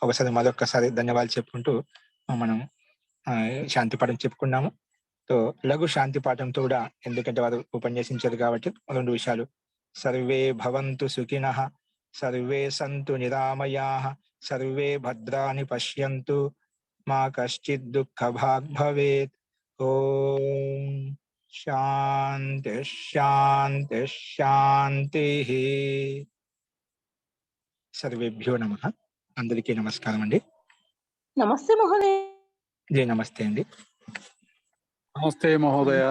[SPEAKER 1] ఒకసారి మరొకసారి ధన్యవాదాలు చెప్పుకుంటూ మనం శాంతి పాఠం చెప్పుకున్నాము. సో లఘు శాంతి పాఠంతో కూడా, ఎందుకంటే వారు ఉపన్యసించారు కాబట్టి 2 విషయాలు. సర్వే భవంతు సుఖినః, సర్వే సంతు నిరామయాః, సర్వే భద్రాని పశ్యంతు, మా కశ్చిత్ దుఃఖభాగ్ భవేత్. ఓం శాంతి శాంతి శాంతి. సర్వేభ్యో నమః. అందరికీ నమస్కారం అండి.
[SPEAKER 11] నమస్తే మహోదయ.
[SPEAKER 1] జీ నమస్తే అండి.
[SPEAKER 10] నమస్తే మహోదయ.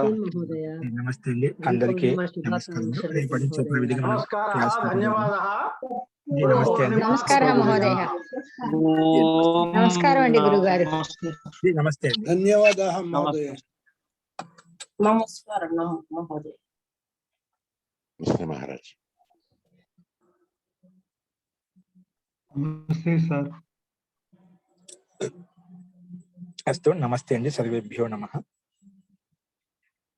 [SPEAKER 1] నమస్తే అండి, అందరికీ నమస్కారం. రేపటి నుంచి ఒక విధంగా మనం క్లాస్
[SPEAKER 11] నమస్కారం మహోదయ. నమస్కారం అండి గురుగారు.
[SPEAKER 1] నమస్తే అండి.
[SPEAKER 7] ధన్యవాదాः మహోదయ.
[SPEAKER 11] నమస్కారం మహోదయ.
[SPEAKER 12] మహారాజ్.
[SPEAKER 10] నమస్తే సార్.
[SPEAKER 1] అస్తు. నమస్తే అండి. సర్వేభ్యో నమః.